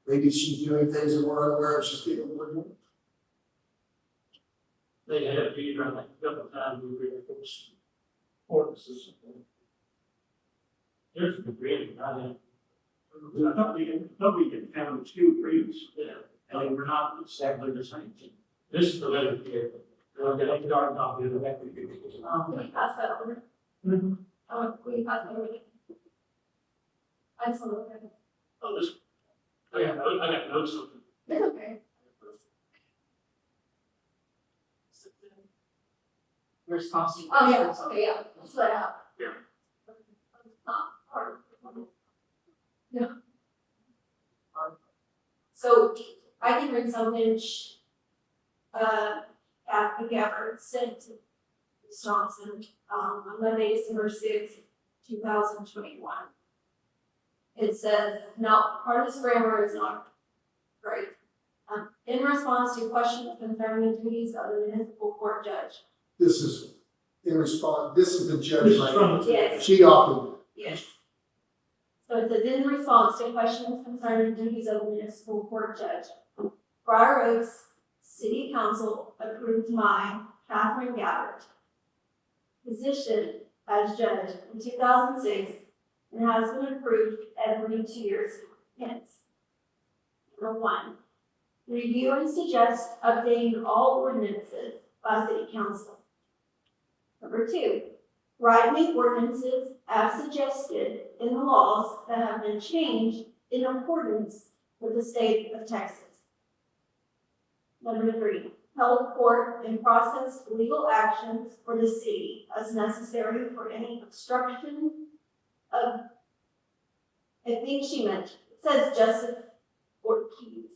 Maybe she's doing things that we're unaware of, she's getting more doing. They have to either, I think, a couple of times we reinforce ordinances. There's a degree, I think. I thought we could have 2 agreements, Yeah. and they were not exactly the same thing. This is the letter here. Okay, I can already copy of the record. Can we pass that over? Mm-hmm. Oh, can we pass that over? I just want to look at it. Oh, this, I got notes on it. It's okay. Responsible. Oh, yeah, okay, yeah, let's let out. Yeah. Not hard. Yeah. So I can bring some which, Kathy Gabbard sent to Ms. Johnson, on Monday, December 6th, 2021. It says, now, part of this grammar is not great. In response to questions concerning duties of the municipal court judge. This is in response, this is the judge. This is from. Yes. She offered. Yes. So it says, in response to questions concerning duties of the municipal court judge, Briar Oaks City Council approved my, Catherine Gabbard, position as judge in 2006 and has been approved every 2 years hence. Number 1, review and suggest updating all ordinances by city council. Number 2, write new ordinances as suggested in the laws that have been changed in accordance with the state of Texas. Number 3, held court and process legal actions for the city as necessary for any obstruction of, I think she meant, it says Joseph Ortiz.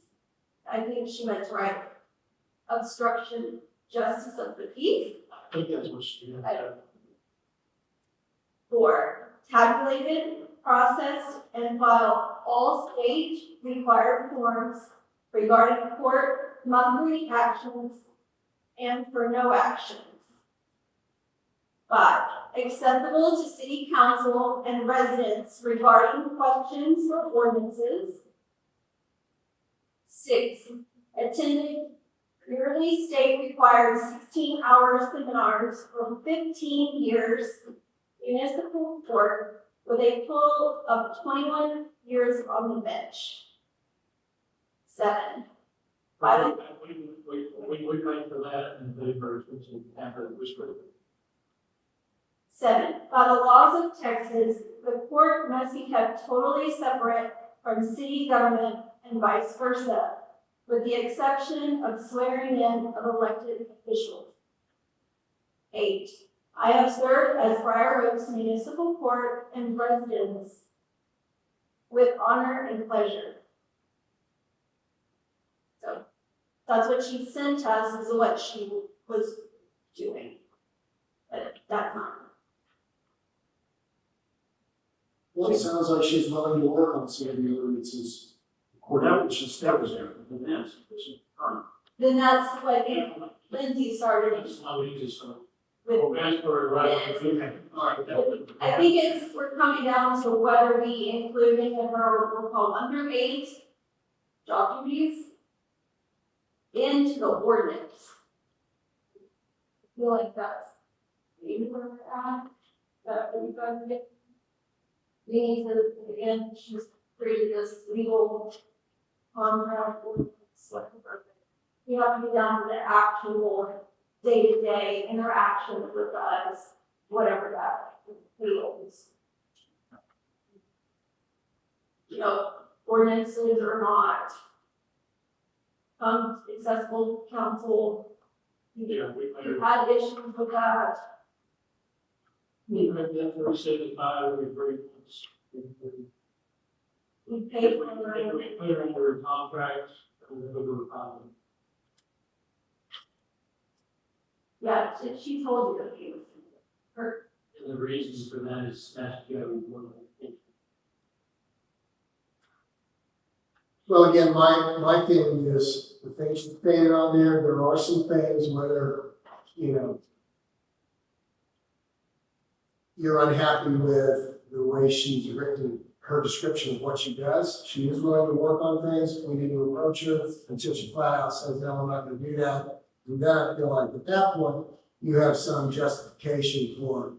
I think she meant to write obstruction, justice of the peace. I think that's what she did. 4, tabulated, processed, and file all state required forms regarding court monthly actions and for no actions. 5, acceptable to city council and residents regarding questions or ordinances. 6, attended clearly state required 16-hour seminars for 15 years, municipal court, with a total of 21 years on the bench. 7, We pay for that and pay for expensive after it was approved. 7, by the laws of Texas, the court must be kept totally separate from city government and vice versa, with the exception of swearing in of elected officials. 8, I have served as Friar Oaks Municipal Court and residents with honor and pleasure. So that's what she sent us, is what she was doing at that time. Well, it sounds like she's willing to work on some of the ordinances. Or that was different than this. Then that's what Lindsay started That's how we just, with. as for right. I think we're coming down to whether we include in her, what we'll call under 8 job duties into the ordinance. I feel like that's maybe where we're at, that we got to we need to, again, she's created this legal contract ordinance, like, you have to be down to the actual day-to-day interaction with us, whatever that feels. You know, ordinances are not accessible to council. Yeah, we We've had issues with that. pay that for 75 every 3 months. We pay for We it. put her under a contract, over a problem. Yeah, she told you that he was hurt. And the reasons for that is statutory employment. Well, again, my feeling is the things you stated on there are some things where, you're unhappy with the way she's written her description of what she does. She is willing to work on things. We need to approach her until she flat out says, no, I'm not gonna do that. And then I feel like at that point, you have some justification for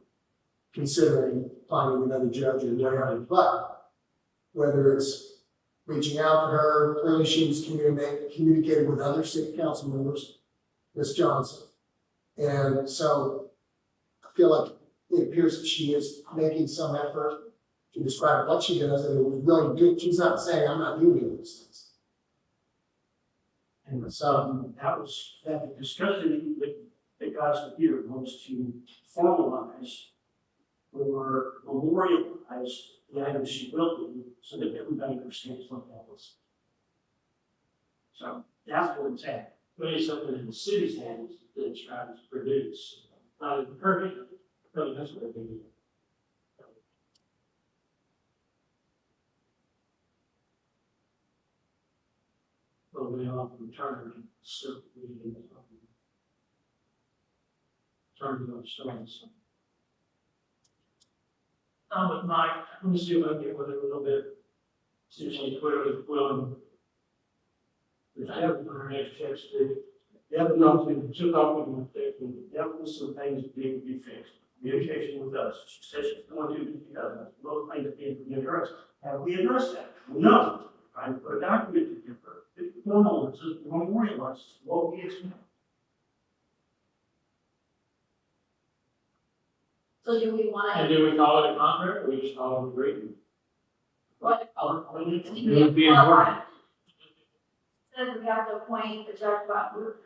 considering finding another judge or whatever. But whether it's reaching out to her, clearly she was communicating with other city council members, Ms. Johnson. And so I feel like it appears that she is making some effort to describe what she does and it was really good. She's not saying, I'm not doing any of these things. And so that discussion that got us here was to formalize or memorialize the items she will do so that everybody understands what that was. So that's what it's at. But it's something in the city's hands that it's trying to produce, not in the perfect, but that's what they do. Well, we often turn certainly, turn those stones. But Mike, let me see if I can get with it a little bit. See if she clearly willing. If I have her next text to, she'll talk with me. There was some things that need to be fixed. Communication with us. She says she's going to do it. Those things that need to be addressed. Have we addressed that? No. Trying to put a document together. It's formal. It's just memorialized. What we expect. So do we wanna? And do we call it a contract or we just call it a agreement? What? It would be important. Then we have to appoint a judge about movements.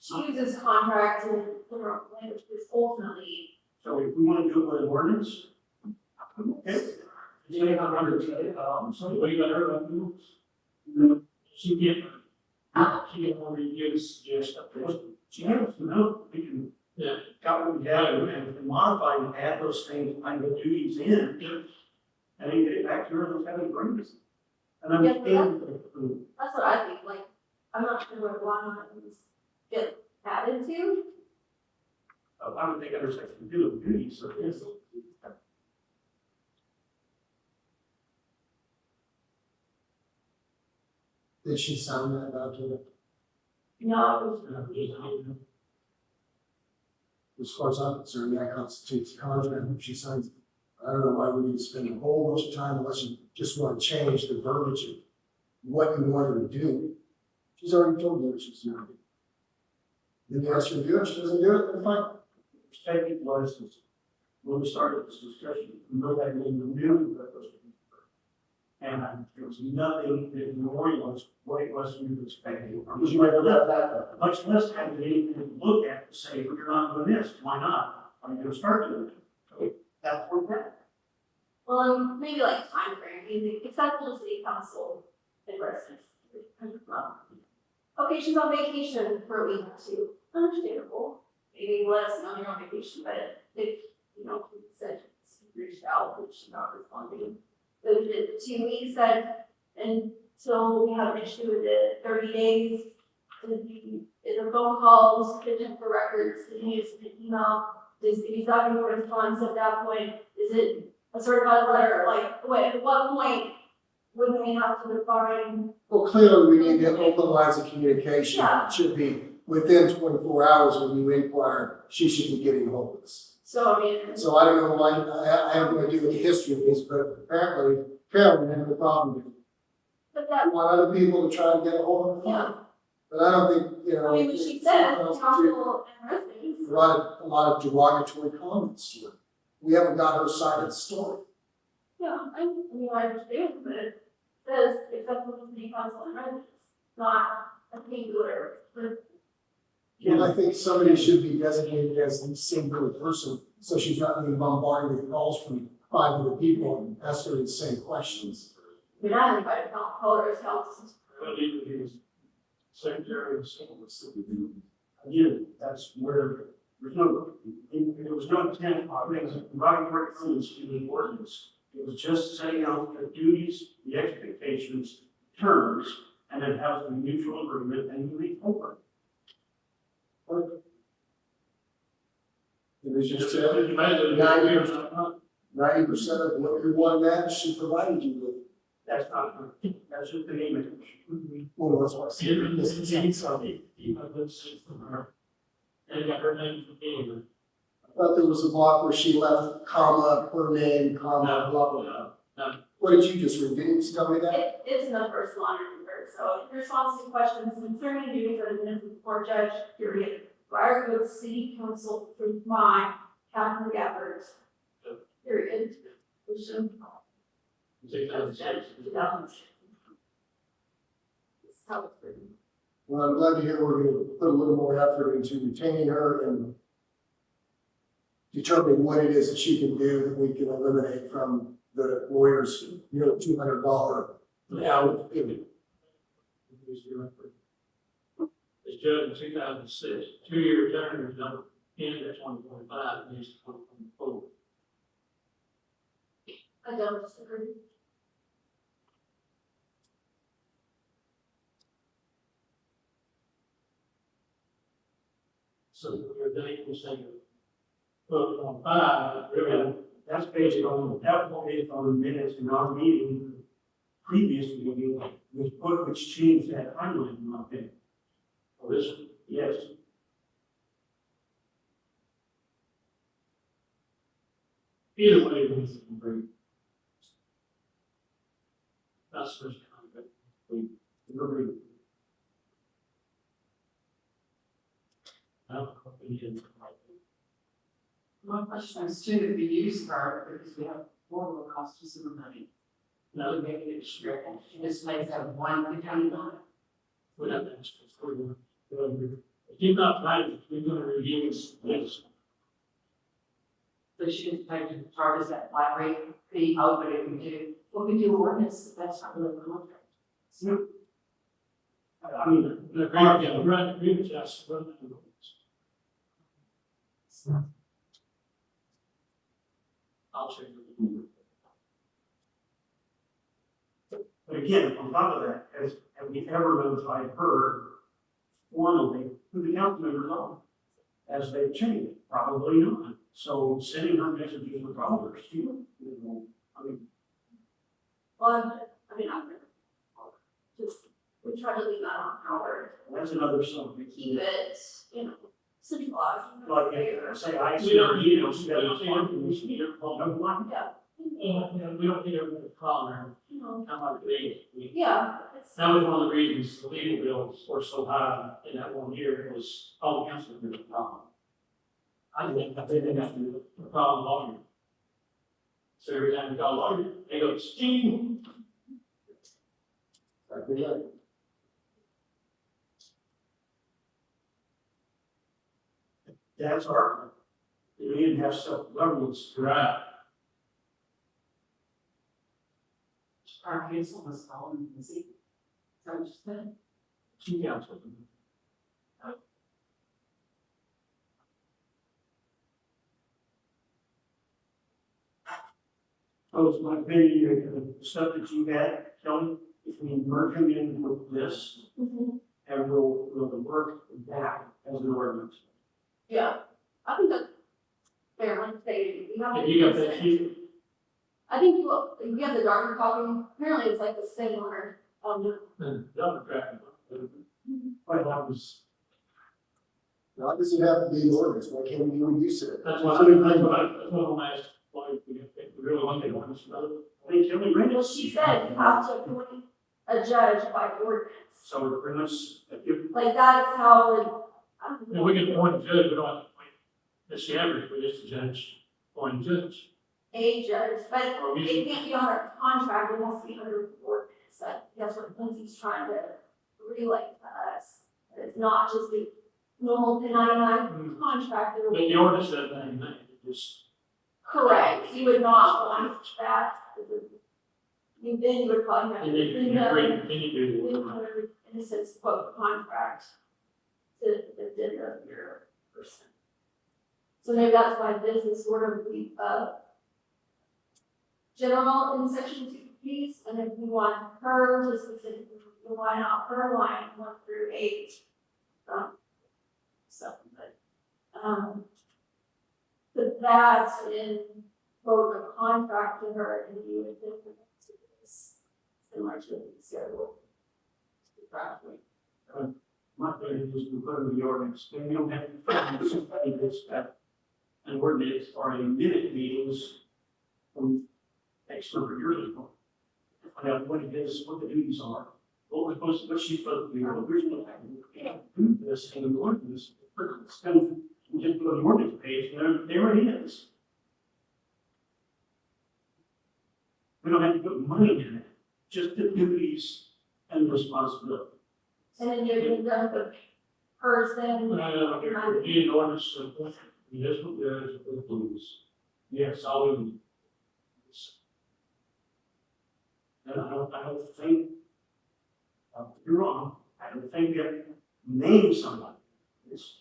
She uses contracts and different language, because ultimately, So if we want to do it with an ordinance, okay. Say a hundred, So what do you got her about rules? She can only give suggestions. she has, no, we can. Yeah. Got what we have and modify and add those things, find the duties in, and then get it back to her and have it bring us. And I'm. Yeah, but that's what I think, like, I'm not sure what line items get added to. I would think under section 2 of duties, so yes. Did she sign that document? No, As far as I'm concerned, that constitutes a contract. If she signs it, I don't know why we need to spend a whole bunch of time unless you just want to change the verbiage of what you want her to do. She's already told you what she's doing. Then you ask her to do it, she doesn't do it, then fine. Perspective was, when we started this discussion, we know that we knew that those. And there was nothing that memorialized what it was we were expecting. Because you never got that. Much less having anything to look at to say, well, you're not doing this, why not? Are you gonna start doing it? So that's where we're at. well, maybe like time frame, maybe acceptable to city council and residents. Okay, she's on vacation for a week or two, understandable. Maybe let us know you're on vacation, but if, you know, we said she reached out, but she's not responding. So we did 2 weeks until we have an issue with it, 30 days. Is a phone call sufficient for records, is it an email, if he's not gonna respond at that point, is it a certified letter, like, at what point wouldn't we have to define? Well, clearly, we need to open lines of communication. Yeah. It should be within 24 hours when you inquire, she should be getting hold of us. So, I mean, So I don't know why, I have no idea what the history of this, but apparently Carolyn had a problem with it. but that, You want other people to try to get a hold of her? yeah, But I don't think, you know. I mean, what she said, council and residents. A lot of derogatory comments to her. We haven't got her side of the story. Yeah, I mean, I understand, but it says acceptable to city council and residents, not a singular. And I think somebody should be designated as the singular person, so she's not being bombarded with calls from 500 people and asking her the same questions. You're not invited to call her as council. Well, even his secretary of civil. Again, that's where, there's no, there was no intent on providing records in the ordinance. It was just setting out the duties, the expectations, terms, and then have a mutual agreement and you leave over. It was just, Imagine 90% of what you wanted that, she provided you with. That's not, that's just the name of it. Well, that's what I said. This is inside. And got her name from Canada. I thought there was a block where she left comma, her name, comma, blah, blah, blah. No. What did you just read? Didn't you tell me that? It is no personal honor number, so in response to questions concerning duties of the municipal court judge, period. Briarwood City Council approved my Catherine Gabbard, period. Which is 2006. 2006. It's how it's written. Well, I'm glad to hear we're gonna put a little more effort into retaining her and determining what it is that she can do that we can eliminate from the lawyer's, $200 an hour fee. This judge in 2006, 2-year term, is number 10 to 2025, and he's 2024. I don't disagree. So your date was saying, vote on 5, really, That's based on, that was based on the minutes in our meeting, previous meeting, which changed that timeline, in my opinion. for this, Yes. either way, we can bring. That's the first time, but Agreed. I don't know if we need to. My question is too, if we use her, because we have more will cost us some money. Now, Now, maybe it's, she just makes that one county line. we have to ask for the, if you're not right, we're gonna review this. So she just take the charge as that flat rate fee, oh, but if we do, what we do ordinance, that's not really a contract. I mean, The agreement, yeah, right, agreement, yes, run the rules. I'll check it. but again, on top of that, have we ever notified her formally who the council members are? As they've changed, probably not. So sending her messages with others, you know, I mean, Well, I mean, I'm just, we try to leave that on our, that's another subject. keep it, centralized. Like, if, say, I We see don't her, need you it, know, we she got don't a need phone, it, we need her, well, no, why? Yeah. We don't need everyone to call her, how much they, Yeah, it's, that was one of the reasons the legal bills were so high in that 1 year, was all the council members were calling. I think that they didn't have to call a lawyer. So every time we call a lawyer, they go, Steve. That's our, we need to have self-governance. Right. Our council was calling and see. So I just said, Two council. So it's my opinion, the stuff that you had, Kelly, if we merge them in with this, mhm. and we'll work that as an ordinance. Yeah, I think that's fair, like, say, you have. If you got that sheet, I think you have the darker copy, apparently it's like the same one, then double track. But that was, Why does it have to be an ordinance? Why can't we do what you said? That's what I'm asking, why we really want to go on this another. I think Kelly read well, it. she said you have to appoint a judge by ordinance. So we're pretty much, if, Like, that's how, it- I don't And know, we can appoint a judge, we don't have to appoint the average, we just a judge, appoint a judge. a judge, but Or we it can't be on our contract, it has to be under ordinance. That's what Lindsay's trying to relay to us. It's not just a normal 1099 contract. But the ordinance doesn't have anything, it just. Correct, you would not want that. Then you would probably have to. And then you then agree, the- then you do. then you, in a sense, quote contract to the dinner of your person. So maybe that's why this is sort of the, general in section 2 piece, and if we want her to specifically line out her line 1 through 8. But that's in quote a contract to her, and you would think that it's similar to the serial. my opinion is we put them in the ordinance, then you don't have to find somebody that's got an ordinance or a minute meetings from X number of years ago. Find out what it is, what the duties are, what she's supposed to do, what we're supposed to do this and the ordinance. It's kind of, we just go to the ordinance page, and there it is. We don't have to put money in it, just the duties and responsibility. And then you're doing the person. We need an ordinance to appoint municipal judge with police. Yes, all we need. And I don't think, you're wrong, I don't think that name somebody. It's,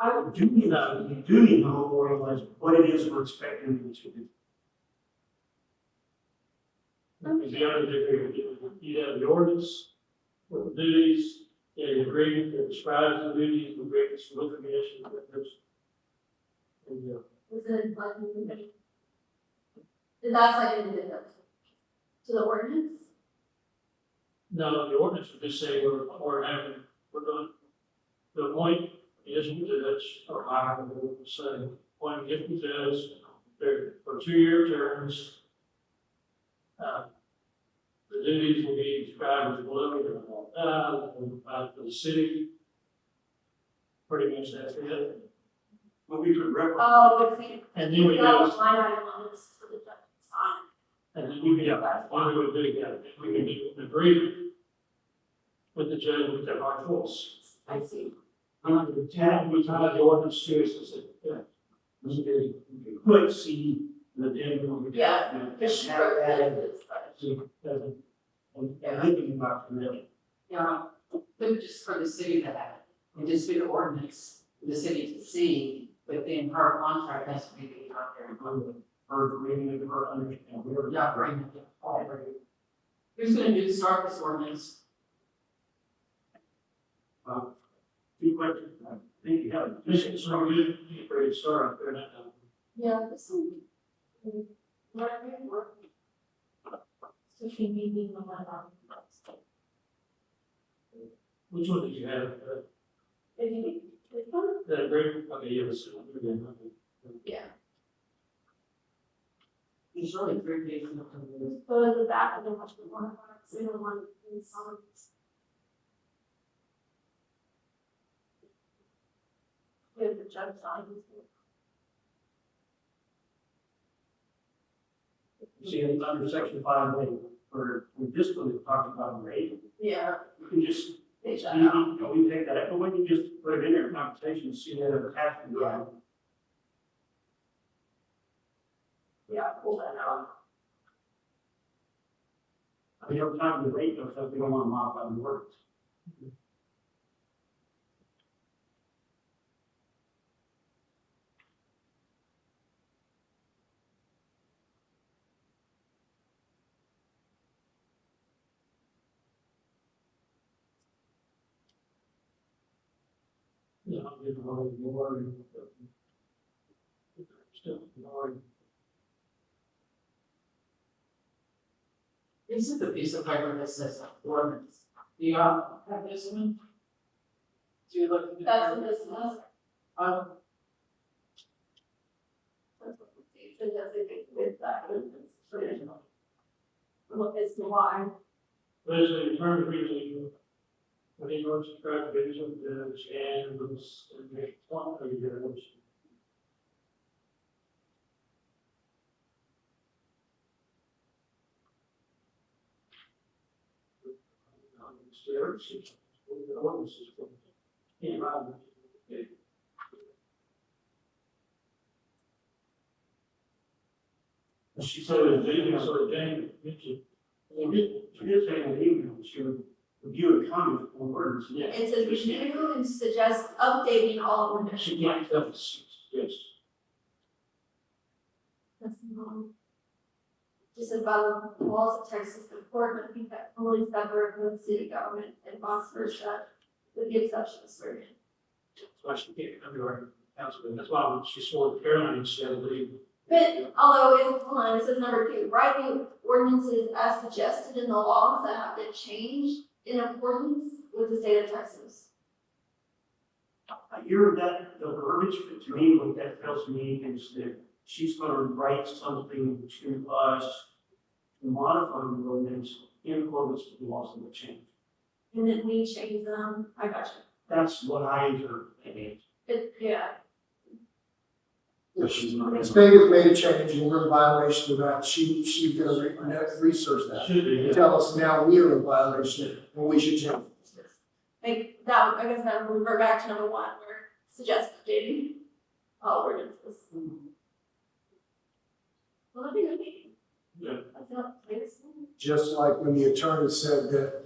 I you do need to memorialize what it is we're expecting them to do. Because the other, you have the ordinance with the duties, the agreement that describes the duties, the agreements with the commission, with this. And, was it like, that's like an addendum to the ordinance? no, the ordinance would just say we're going to appoint municipal judge, or hire, we'll say, appoint municipal judge, they're for 2-year terms. The duties will be described as below, by the city. Pretty much that's it. Well, we could reference, Oh, it's, it's And then we got go, a line item on this for the judge to sign. and then we, yeah, one we would do, yeah, we can do an agreement with the judge with their our choice. I see. the town, we have the ordinance to us, is that, we could see the addendum. Yeah. Just have that, and thinking about really. Yeah, but just for the city to have, and just be the ordinance, for the city to see, but then her contract has to be out there. Her agreement, her understanding, whatever. Yeah, agreement. Who's gonna start this ordinance? Few questions, I think you have. This is so good, you ready to start up there now. Yeah, this one. What are you working? So she may be the one on. Which one did you have, If you, this one? that agreement? Okay, yeah, this one, again, Yeah. It's really three pages of the. Go to the back and then watch the one, see the one in songs. We have the judge sign. See, it's under section 5A, where we just going to talk about rate. Yeah. You can just, Take you that out. know, we take that, but when you just put it in there, conversation, see that attached. Yeah. Yeah, pull that out. I mean, every time the rate goes up, we don't want to modify the words. yeah, I'll get the whole more. Still, more. This is the piece of paper that says ordinance. Do you all have this one? Do you look? That's what this is. Um, That's what it says. It doesn't with that. It's traditional. Look, it's the why. Basically, in terms of reasoning, when he wants to try to get some, and was, and make one of your. She So, Jane mentioned, she did say in the email, she would review a comment on words. yeah. It says review and suggest updating all ordinance. She can't tell us, yes. That's wrong. Just about the laws of Texas, the court must be fully separate from the city government and vice versa, with the exception of certain. That's why she can't come to our council, and that's why when she swore to Caroline instead of leaving. But although it's, hold on, it says number 2, writing ordinances as suggested in the laws that have been changed in accordance with the state of Texas. I hear that, the verbiage, but to me, what that tells me is that she's gonna write something to us to modify the ordinance in accordance with the laws that have changed. And then we change them, I got you. That's what I interpret. It, yeah, The state has made a change and we're in violation of that. She's gonna research that. Should be, yeah. Tell us now we are in violation and we should change. like that, I guess that would revert back to number 1, where suggest updating all ordinances. Well, that'd be good. Yeah. I feel like it's. Just like when the attorney said that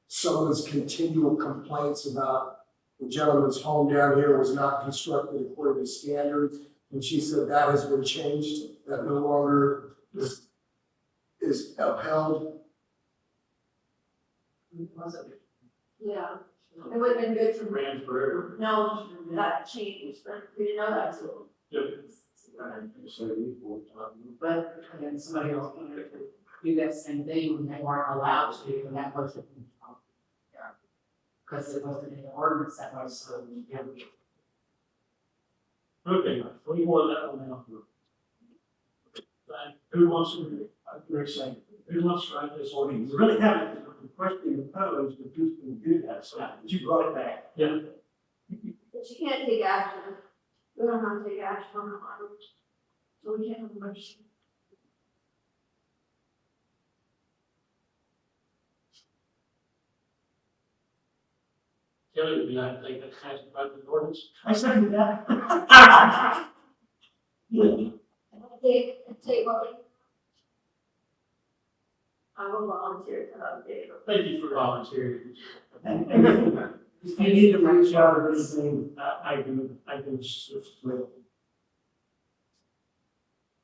someone's continual complaints about the gentleman's home down here was not constructed according to standards, and she said that has been changed, that no longer is upheld. Yeah, it would have been good to Ran forever. know that changed, but we didn't know that too. Yep. but then somebody else can do that same thing when they weren't allowed to, and that wasn't. Because it wasn't in the ordinance that was, so, yeah. Okay, we more of that one now. Who wants to, Rick saying, who wants to write this We ordinance? really haven't, the question posed, but who's gonna do that, so you brought it back. Yeah. But you can't take action. We don't have to take action on the line. So we can't have a motion. Kelly would be like, take that kind of the ordinance. I second that. Take what we. I will volunteer to update. Thank you for volunteering. And if you need to reach out or anything, I can assist with.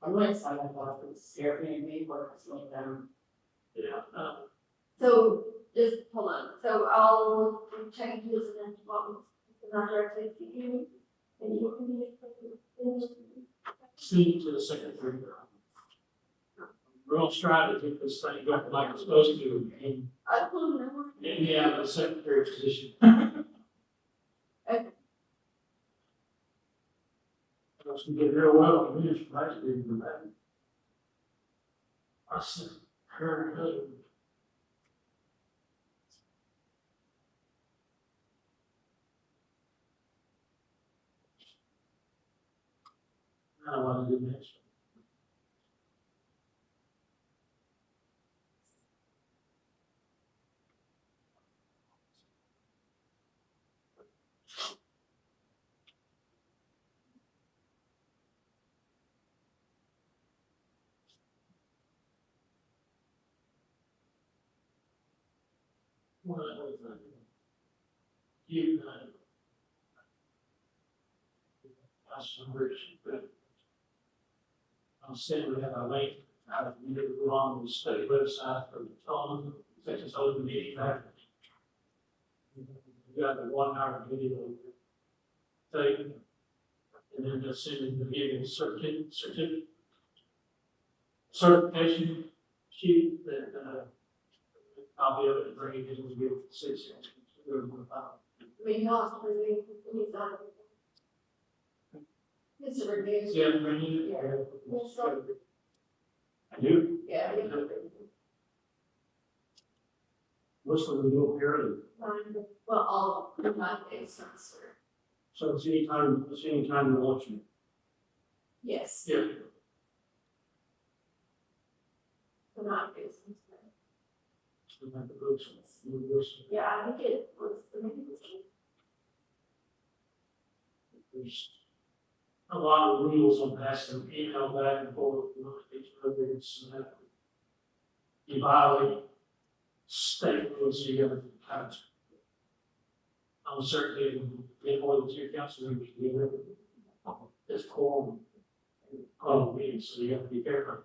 I'm really excited about this Airbnb works with them. Yeah, So, just hold on, so I'll check into this and then what was, not directly to you, and you can be. see to the secretary. We're gonna strive to get this thing going like it's supposed to, and, I don't know. yeah, the secretary position. Okay. Once we get real well, we just try to do that. I said, her, I don't want to do next. One other thing. You, last number, but I'll send we have a link out of the on the state website for the phone, Texas Open Meeting Act. We got the 1 hour video thing, and then they'll send the meeting certification sheet that I'll be able to bring it in and give it to citizens. I mean, not really, he's not. It's a review. See, I'm bringing it. Yes, sir. I do. Yeah. What's the renewal period? Well, all of them, not a sensor. So it's anytime you want to. Yes. Yeah. But not a sensor. Like the books, Yeah, I think it was, there's a lot of rules on passing email back and forth, look at each other, it's, you violate state rules, you have to kind of. I'm certainly, before the two council members, this quorum, meetings, so you have to be careful.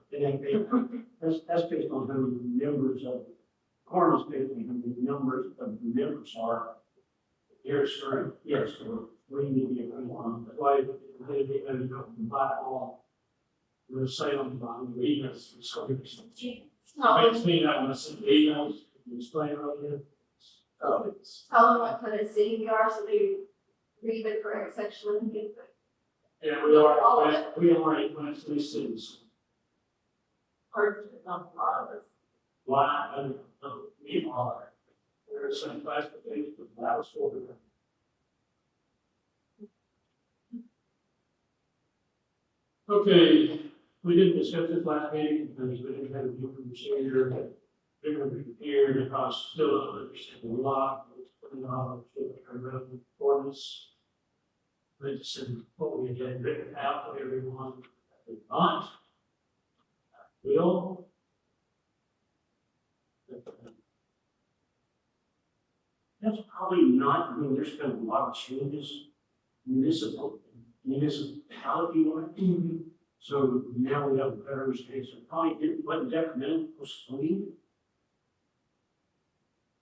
That's based on how many members of, quorum is based on how many numbers of members are. Here's true. Yes, so we need to be one. That's why they by law. We'll say on the bottom, the emails, it's going to be some. Makes me not want to send emails, you explain right here. tell them what kind of city we are, so they read the correct section and get the Yeah, we are eventually cities. part of the Why, I don't know, we are. There's some classification, but that was for the. Okay, we didn't discuss this last meeting because we didn't have a new procedure. They're going to be prepared because still don't understand a lot. For this. They just said what we had written out for everyone that they want. Will. That's probably not, I mean, there's been a lot of changes, municipality wise. So now we have a better understanding, so probably didn't, wasn't detrimental for swing.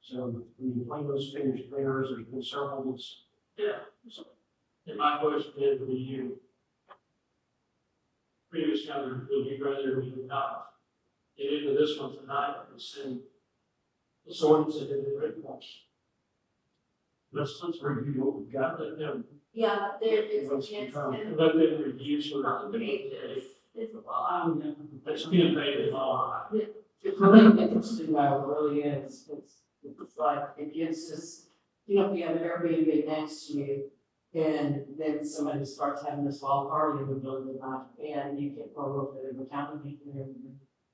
So when you play those fingers, there's been several ones. Yeah. So, and my question is, will you? Previous governor, would you rather we not get into this one tonight and send the ordinance that they written once? Let's review what we've got. Let them, Yeah, there is a chance to. let them review so that they It's a lot. It's being paid all. It's really interesting though, it really is, it's like, it gives us, you know, if you have Airbnb next to you, And then somebody starts having a small party in the middle of the night, and you can't go over to the county meeting.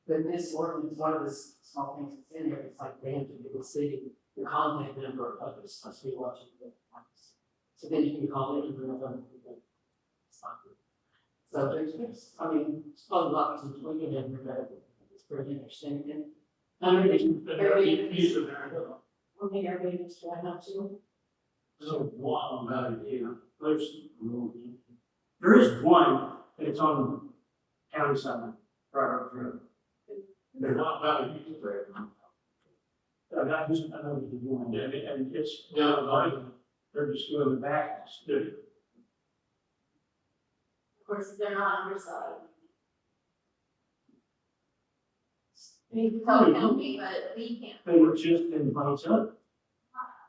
But this ordinance, one of the small things that's in there, it's like they have to give the city the contact number of the, supposed to be watching the house. So then you can call it and bring it up. So there's, I mean, it's a lot of tweaking in there, it's pretty interesting. And everybody needs to try not to. So one about it here, there is one that's on the county side, right up there. They're not about to use it there. I know what they're doing, and it's, they're just doing the back. Of course, they're not undersized. You can tell county, but we can't. They were just in place up.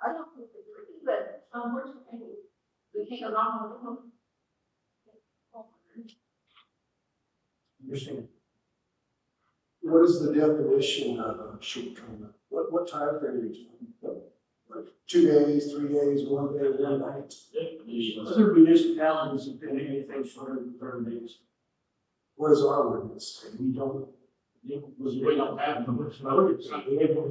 I don't disagree, but unfortunately, we can't go wrong with them. Understand? What is the definition of a short term? What time frame are you talking about? Like 2 days, 3 days, 1 day, 1 night? Other municipalities have been anything shorter than 30 days. What is our ordinance? We don't have them. Is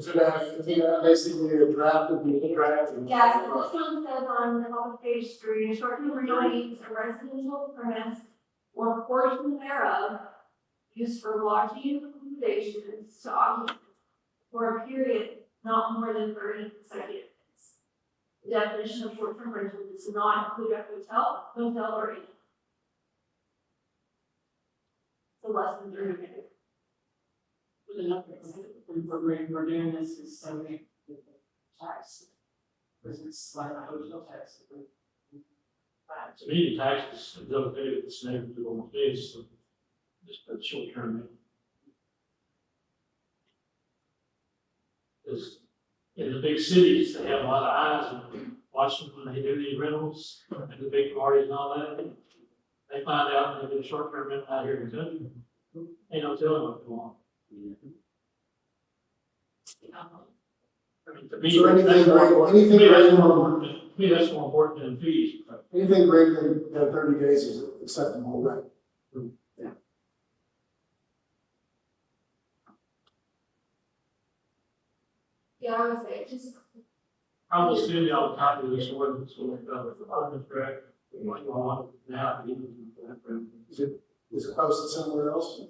that basically a draft of the draft? Yeah, so this one says on page 3, short-term rental means a residential premise or portion thereof used for lodging and accommodations to occupants for a period not more than 30 consecutive days. The definition of short-term rental does not include a hotel, or inn. So less than 30 days. We're doing this is so we tax. Because it's like a hotel tax. To me, the taxes, the other day, it's negative on this, so just a short term. Because in the big cities, they have a lot of eyes and watching when they do these rentals and the big parties and all that. They find out they get a short term rental out here in the country. They don't tell them what they want. I mean, to me, So anything to me, that's greater more than, important, to me, that's more important than fees. anything greater than 30 days is acceptable, right? Yeah, I would say just, I will send y'all a copy of this ordinance, so we're done with the ordinance, correct? What you want now, Is it posted somewhere else?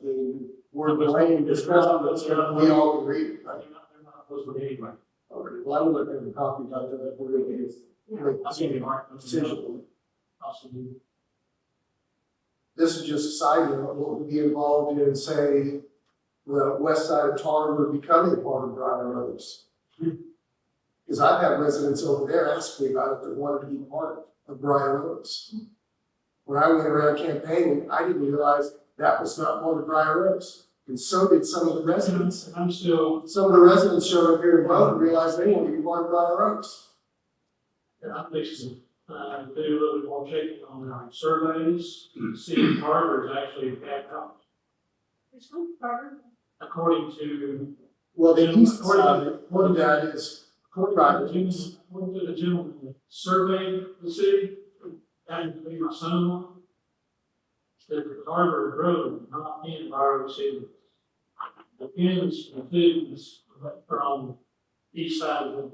We're delaying discussion, but we all can read it, right? They're not supposed to be anyway. Okay, well, I'm looking at the copy, but we're going to make I'll send you Mark. a decision. I'll send you. This is just a side note, what would be involved in, say, the west side of Tarver becoming part of Briar Roads? Because I've had residents over there ask me about if they wanted to be part of Briar Roads. When I went around campaigning, I didn't realize that was not part of Briar Roads. And so did some of the residents. I'm still, Some of the residents showed up here and voted and realized they wanted to be part of Briar Roads. I'm fixing, do a little bit more checking on our surveys. City of Carter is actually a bad count. which one, Carter? According to, Well, the east side, part of that is private. according to the gentleman that surveyed the city, and to be my son, that the Carter Road, not in our city. The pins and things are on the east side of the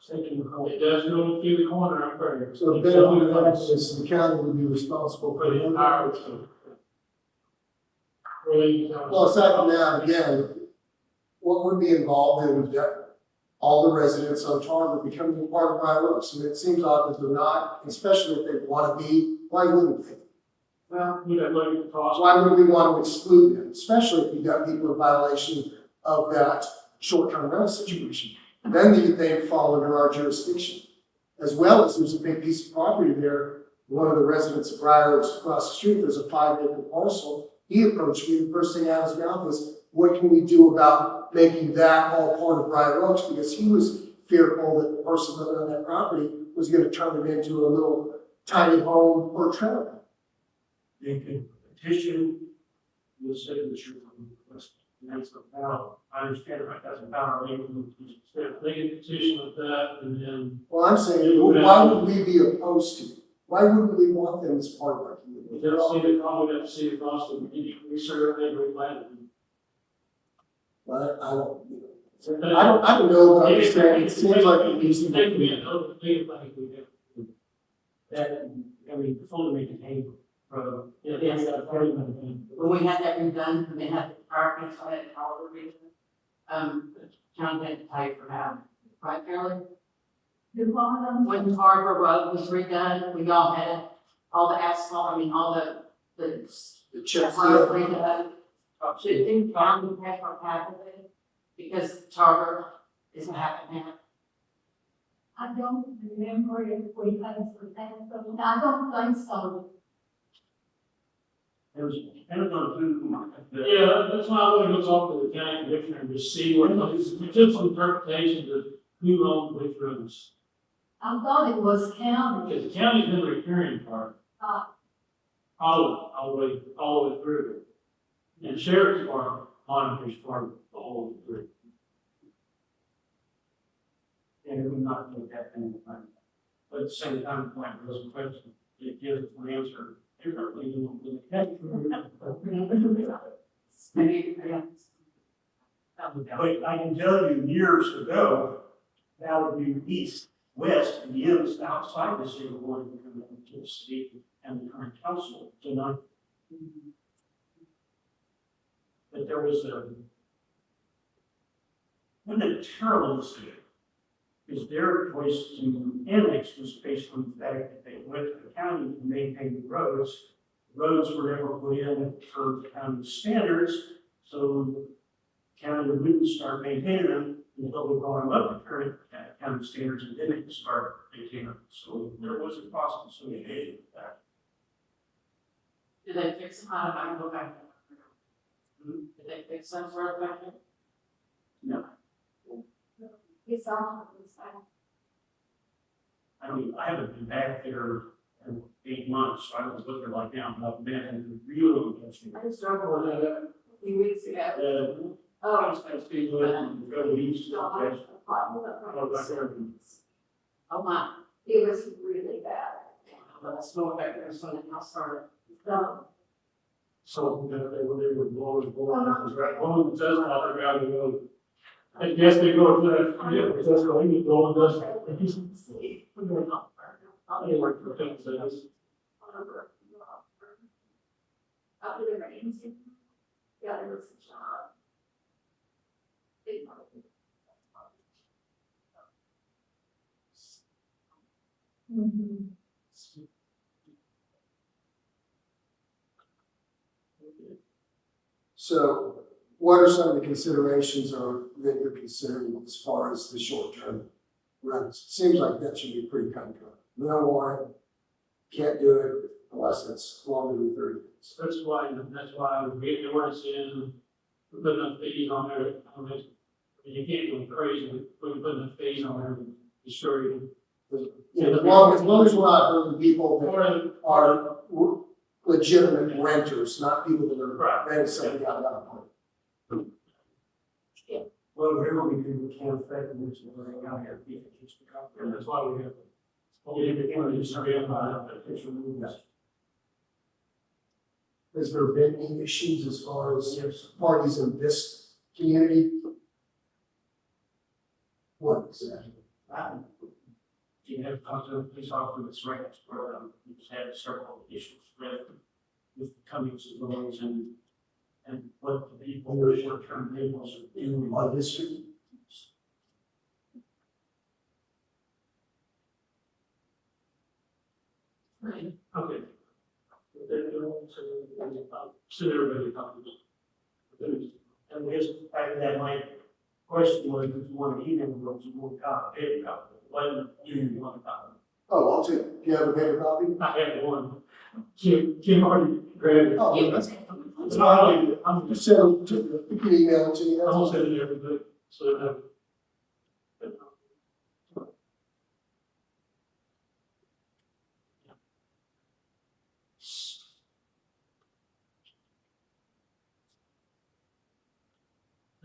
section. It does go through the corner up there. So the benefit of that is the county would be responsible For for the the entire. Well, aside from that, again, what would be involved in that all the residents on Tarver becoming part of Briar Oaks? And it seems odd that they're not, especially if they want to be, why wouldn't they? Well, we got look at the cost. Why would we want to exclude them, especially if you've got people in violation of that short-term rental situation? Then they fall under our jurisdiction. As well as there's a big piece of property there, one of the residents of Briar Oaks across the street, there's a 5-acre parcel. He approached me, the first thing out of his mouth was, what can we do about making that all part of Briar Oaks? Because he was fearful that the person living on that property was gonna turn it into a little tiny home or trailer. You can petition the signature request. And that's about, I understand it, that's about, They can petition with that and then. Well, I'm saying, why would we be opposed to it? Why wouldn't we want them as part of our community? They'll see the cost, we have to see the cost of any resurvey, replanting. But I don't, you know, I don't know, but I'm just saying, it seems like it needs to They can be be. another thing, like we have. That, I mean, fully maintained road. Yeah, they have that very much. When we had that redone, when they had the parking, so I had all the reason, John had to pay for that, right, Carolyn? The one of them, When Harbor Road was redone, we all had all the asphalt, I mean, all the The chips. road redone. Didn't John pay for half of it? Because Harbor is a half and half. I don't remember if we paid for that, but I don't think so. It was, depending on who. Yeah, that's why I want to go talk to the county commissioner and just see what, it's just some interpretations of who owns which roads. I thought it was county. Because the county's been the recurring part. All the way through. And sheriff's department monitors part of the whole way through. And it would not take that kind of time. But at the same time, like those questions, it gives an answer differently than the text. But I can tell you, years ago, that would be east, west, and gives outside the city of Warren, to the city and the current council tonight. But there was wasn't a terrible mistake. Because their choice to annex was based on the fact that they went to the county to maintain the roads. Roads were never put in for the county standards, so the county wouldn't start maintaining them until we brought them up to current county standards, and then they could start maintaining them. So there was a cost associated with that. Did they fix them out of, I can go back. Did they fix them for back there? No, It's all, it's all. I mean, I haven't been back there in 8 months, so I don't know what they're like now, but I've been in really interesting. I just drove one a few weeks ago. I was going to see what go east. Don't west. have a problem with it. Oh, my. It was really bad. Well, let's go back there, so then I'll start. So, So, they were blowing, blowing the test out there, out of the road. I guess they go to that, yeah, because that's what we go and does. They work for things like this. after the rains. Yeah, there was a job. Big part. Mm-hmm. So what are some of the considerations or that you're considering as far as the short-term rentals? It seems like that should be pretty cut and dry. We don't want it, can't do it unless it's longer than 30 days. That's why we get the ordinance in, we put enough fees on there, I mean, you can't go crazy, we put enough fees on there to destroy you. You know, as long as we're not hurting people that Or, are legitimate renters, not people that are Right. renting something out of home. Well, whatever we do, we can't affect them, which is right out here. and that's why we have. We have to survey about it, but it's removed. Has there been any issues as far as parties in this community? What is that? You have to talk to a police officer that's right next door, we just had several issues with Cummings and Williams and what the people who are short-term rentals are doing. On this street? Okay. So everybody comes. And his, back to that, my question was, if you want to email them, or if you want to copy, paper copy, when do you want to copy? Oh, I'll take, do you have a paper copy? I had one, Kim already grabbed it. Oh, that's, So I'm just send, you can email it to me. I'm gonna send it to everybody, so that.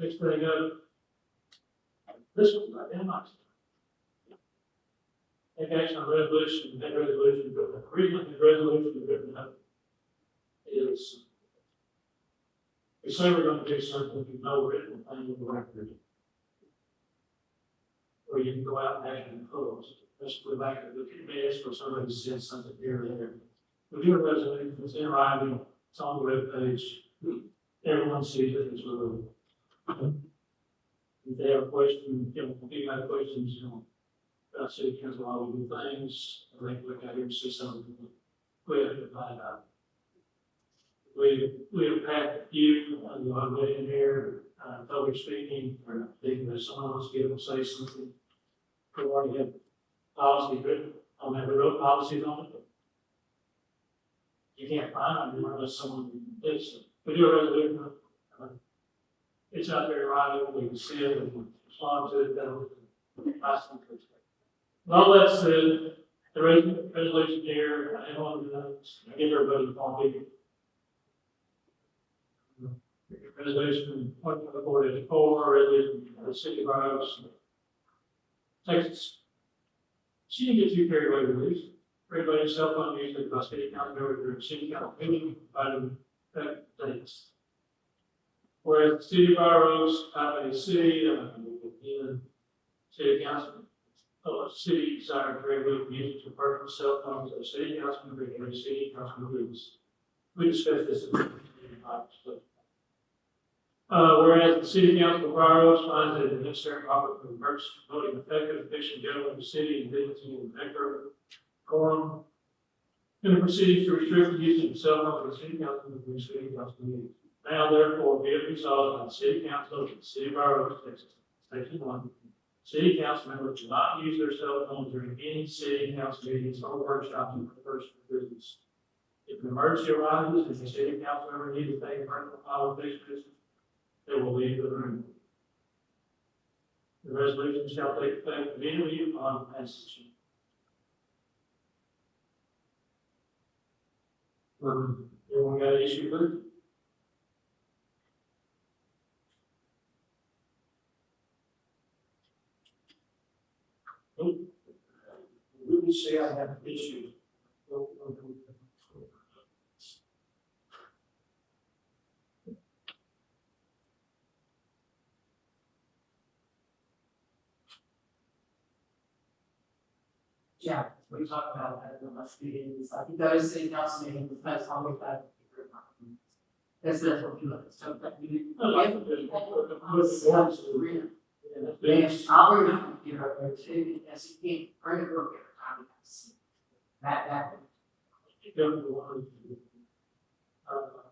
Next thing up. This one's not that much. take action on resolution, that resolution, but the reason the resolution is written up is we say we're gonna do something, you know, written thing in the record. Or you can go out and actually close, let's go back to the minutes where somebody said something here or there. We do a resolution, it's in writing, it's on the webpage, everyone sees it, it's really. If they have a question, you know, if you have questions, you know, about city council, all we do things, I think look out here and see something, we have to find out. We have had a few, a lot of in here, public speaking, or thinking that someone wants to get up and say something. We already have policies written, on that, we wrote policies on it. You can't find them unless someone is, we do a resolution. It's out there, right, we can see it and respond to it, that'll. All that said, the resolution here, I want to give everybody a copy. Resolution 144, resolution of the city of Rose, Texas. She didn't get too carried away with this. Everybody's cell phone used by city council members during city council meeting, providing dates. Whereas the city of Rose, city, city council, city desired to regulate the use of personal cell phones of city council members during city council meetings. We discussed this in the meeting. Whereas the city council of Rose finds that the necessary offer for emergency voting effective, efficient government of the city and dignity and equitable quorum. And the proceedings to restrict the use of cell phone for the city council members during city council meetings. Now therefore be it resolved by the city council of the city of Rose, Texas, section 1. City council members do not use their cell phones during any city council meetings or workshops for the first business. If an emergency arises and the city council member needs to take a personal file with business, they will leave the room. The resolution shall take effect immediately upon passage. Anyone got an issue with it? We can say I have issues. Yeah, we talked about that in the last meetings, I think those city council meetings, that's always that. That's what we look at, so that we. Yes, I'll bring my computer up there too, because you can't bring it over here. That.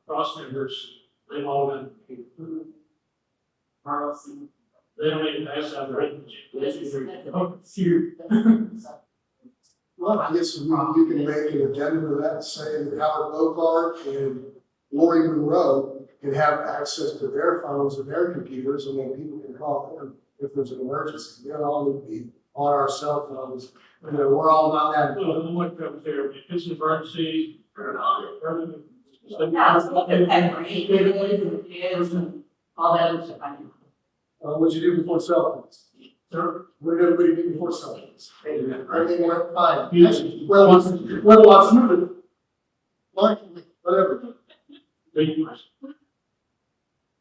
Cross members, they've all been, Carlson. they don't even pass out the written. Well, I guess you can make an addendum to that saying that Howard Bogart and Lori Monroe can have access to their phones and their computers, and then people can call them if there's an emergency. They'll all need to be on our cell phones. You know, we're all not that. Well, what comes there, if it's an emergency, Yeah, it's look at that, right? The kids and all that other stuff. What'd you do before cell phones? Sir? What did everybody do before cell phones? Everything went fine. Well, fine, whatever.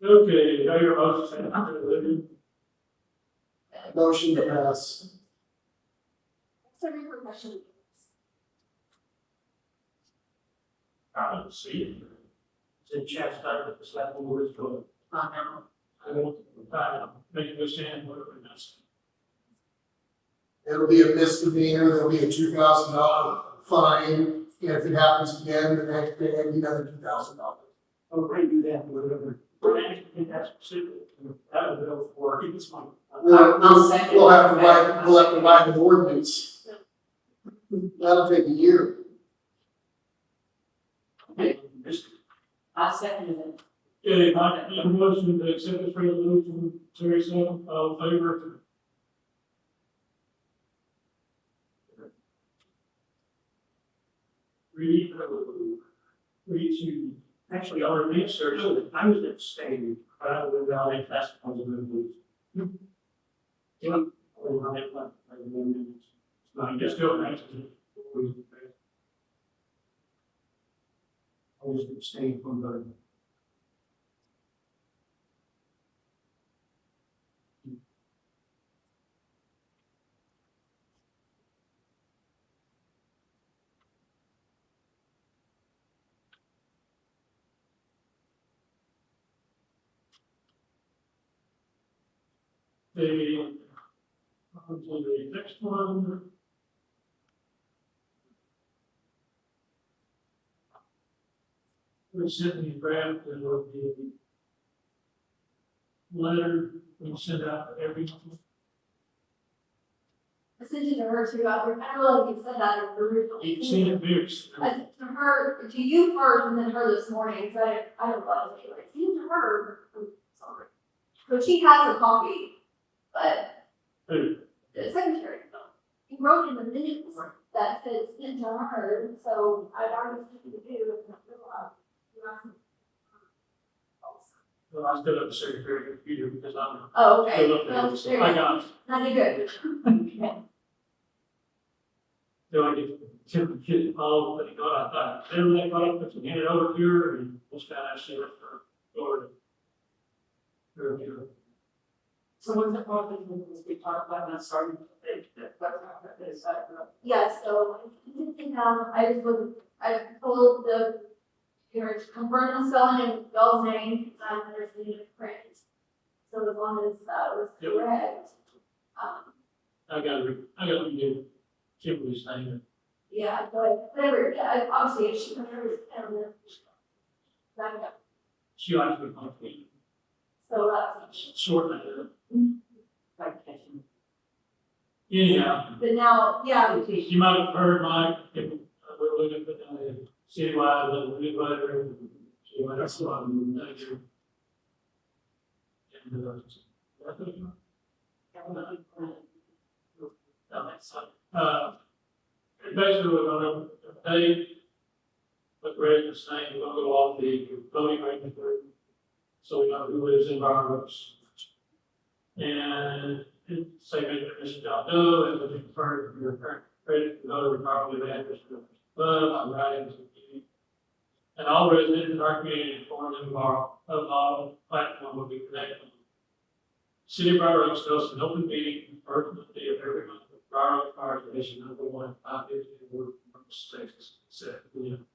Okay, now your motion. Motion to pass. So repercussion. I don't see it. It's in chat time, it's that word is good. I want to make a stand, whatever it is. It'll be a misdemeanor, there'll be a $2,000 fine, and if it happens again, the next day, it'll be another $2,000. Okay, do that, whatever. That's specific. That would go for, I think it's fine. I'll second. We'll have to write an ordinance. That'll take a year. I second it. Okay, my motion to accept this resolution, Terry, so, all in favor? Read to, actually, our research, I was abstaining, but I would validate that's the resolution. Yeah. Like, just go back to the. I was abstaining from the. On to the next one. We sent the draft and will be letter we send out to everyone. I sent it to her too, I don't know if you said that originally. You've seen it, Beers. I sent to her, to you first, and then her this morning, because I don't know, anyway, it seemed to her, I'm sorry. So she has a copy, but Who? the secretary, he wrote in the minutes that says sent to her, so I'd already sent it to you, and I realized you asked me. Well, I still have the secretary computer because I'm. Oh, okay, still up there. well, So there I you go, got it. not good. Okay. So I get all, but you know, I thought, everything got up, but you hand it over to her and just kind of see it for Florida. So what's the problem we talked about not starting to think that, is that, Yeah, so I didn't think, I told the, to confirm the spelling of y'all's name, because I'm understanding it print. So as long as that was Yep. correct, I gotta redo Kimberly's name. yeah, but whatever, yeah, obviously, if she remembers, I don't know. She likes to be complete, So that's, short name. like catching? Anyhow, but now, yeah, you might have heard Mike, we're looking at the citywide, the new letter. She might have saw it. And, basically, we're gonna update the residents' name, we're gonna go off the voting record, so we know who lives in our groups. And say, Mr. John Doe, and we confirm your current credit, voter, probably the address of the club, writing to you. And all residents in our community informed them of our platform will be connected. City of Briar Oak hosts an open meeting, first Monday of every month, with Briar Oak Fire Station number 1, 550, Ward 6, 7 p.m.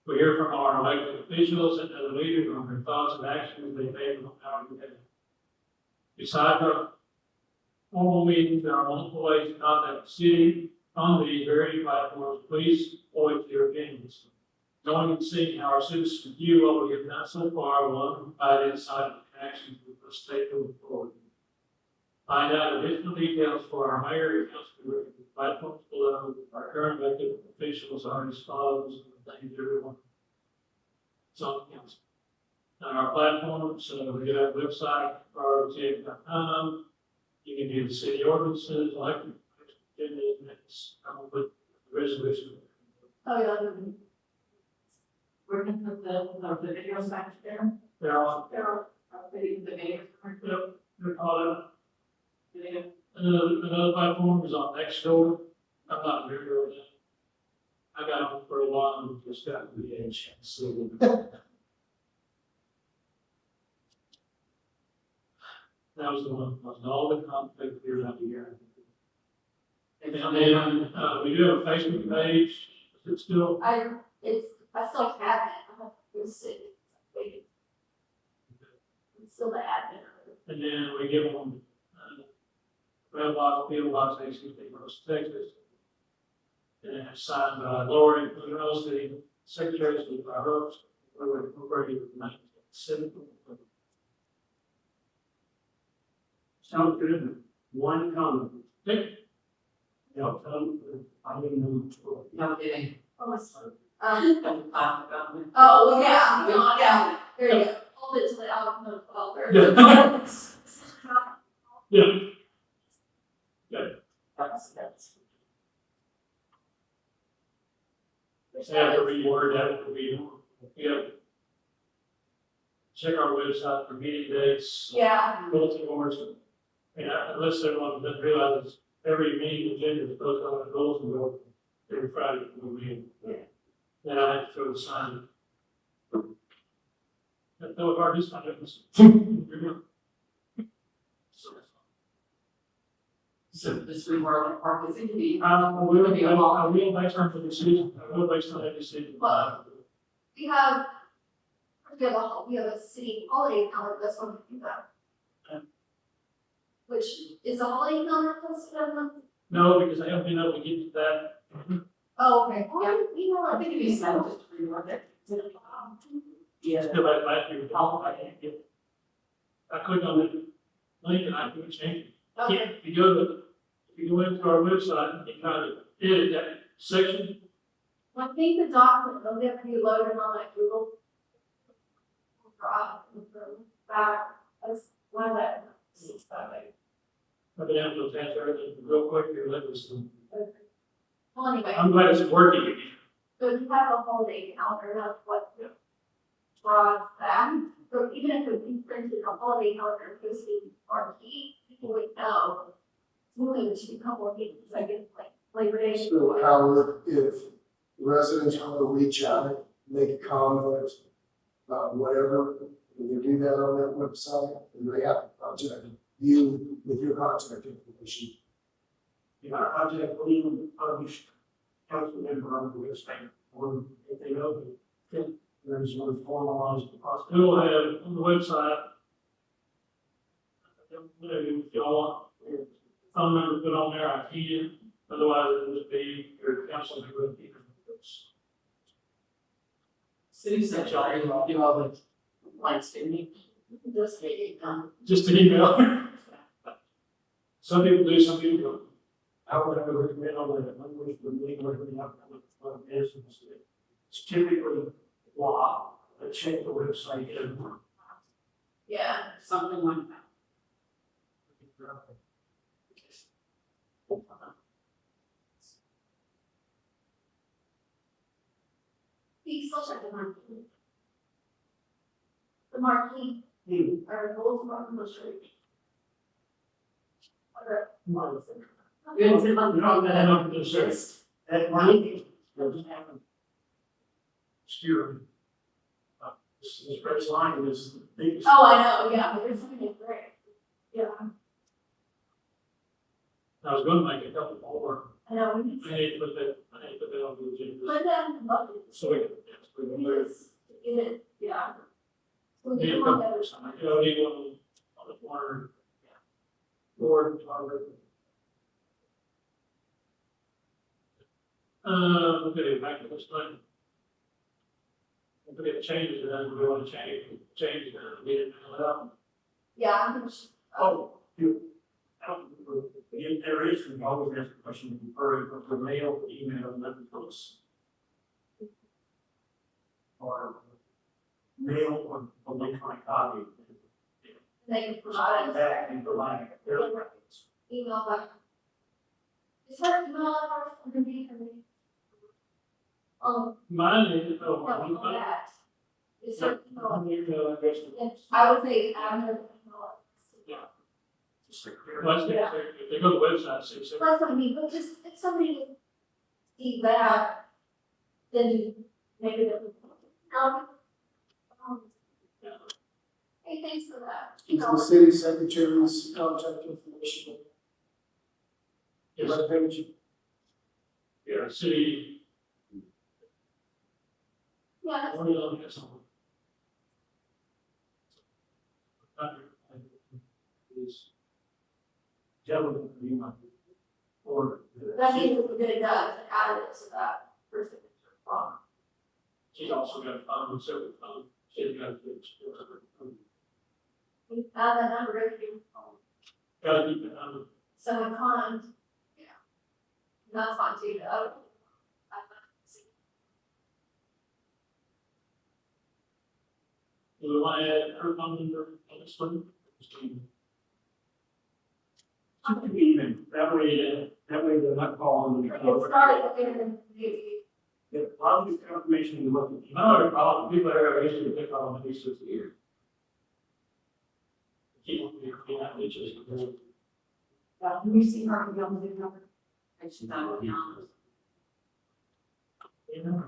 We hear from our elected officials and other leaders on their thoughts and actions they made on our community. Besides our formal meetings, there are multiple ways to contact the city on these various platforms. Please voice your opinions. Knowing and seeing how our citizens view what we have done so far will provide insight and actions with the state moving forward. Find out additional details for our mayor and council platforms below. Our current elected officials are as follows. Thank you, everyone. It's on the council. On our platform, so we have a website, ROTF.com. You can do the city ordinances, elected minutes, with the resolution. oh, yeah, We're gonna put the videos back there, They're all, they're, the videos. they're called, Video. another platform is on Nextdoor. I'm not very sure of that. I got them for a while and just got the edge. So that was the one, was all the conflict here around the year. And then, we do have a Facebook page. Is it still? I still have it, I have to sit, wait. I'm still the admin. And then we give them, mailbox, field box, ACT, Rose, Texas. And then it's signed by Lori, Rose, the secretary of our Rose, we were incorporated in 1970. Sounds good. One comment. Okay. Yeah, I didn't know. No kidding. Oh, Don't oh, yeah, there you go, hold it to the outcome of Yeah. That's. They have to reword that will be, check our website for meeting dates, Yeah, bulletin boards. And unless everyone doesn't realize, every meeting agenda is posted on the bulletin board every Friday before we meet. Yeah. Then I have to throw the sign. That was hard this time. So this rework park is in the. I will based on the decision, I will based on that decision. Well, we have a city holiday calendar, that's one we do that. Okay. Which is a holiday calendar posted on them? No, because I haven't been able to get to that. Oh, okay. Yeah. You know I what? think it'd be simple just to rework it. Yeah. Still back last year, I can't get. I click on the link and I can change it. Okay. If you go into our website, you kind of edit that section. I think the document will get reloaded on that Google Drive. That's one of that. I've been able to attach everything real quick here, let us. Well, anyway, I'm glad it's working again. so if you have a holiday calendar, that's what draws that. So even if we printed a holiday calendar posted on key, people would know. It's only a couple of weeks, I guess, like Labor Day. So Howard, if residents want to reach out, make a comment, whatever, can you do that on that website? And they have to contact you with your contact information. You know, contact William, published council member on the website, or if they know, there's one formalized process. We will have on the website. Whatever you all want, your phone number put on there, I can, otherwise it would be your council member. City said y'all do all the lights, didn't you? Just say, Just an email. Some people do, some people don't. I would recommend on the language for legal, it's typically law, but check the website and. yeah. Something like that. You still check the marquee. The marquee, or gold mark on the street. Or, Good, is it like- No, that I'm just saying. That money doesn't happen. Obscure. This press line is the biggest. oh, I know, yeah, but there's something great. Yeah, I was gonna make a couple more. I know, we need I need to put that on the agenda. put that in the bucket. So we can, yes, we We can need move. to get it, yeah. So we Need a can couple look at more it. time. You know, need one on the corner. Board, okay, back to this thing. If we get changes, then we want to change it, get it out. Yeah, I'm gonna, Oh, there is, we always ask the question, for mail, email, and then post. Or mail or electronic copy. they can provide us. Back and provide their records. Email back. Is her email address underneath me? Mine is, No, on that. Is her email, email address. and I would say add her email. Just a clear. Well, if they go to the website, see, That's what I mean, but just, if somebody would see that, then maybe they would. Hey, thanks for that. Is the city secretary's contact information? Yes. Web page? yeah, city. Yeah, that's, What do you look at something? Is Gentlemen, you might. Or. that means we're gonna add it to that person. she's also got a phone, separate phone, she's got a. We add that number if you, Gotta keep it under. someone can't. Yeah. That's fine too, though. Do we want to add her phone number on this one? Even, that way they're not calling. It started in maybe, Yeah, a lot of this confirmation you look at. No, problem, people are used to pick on these 6 years. Keep on being, it's just. Have you seen her be on the video? And she's not young. You know?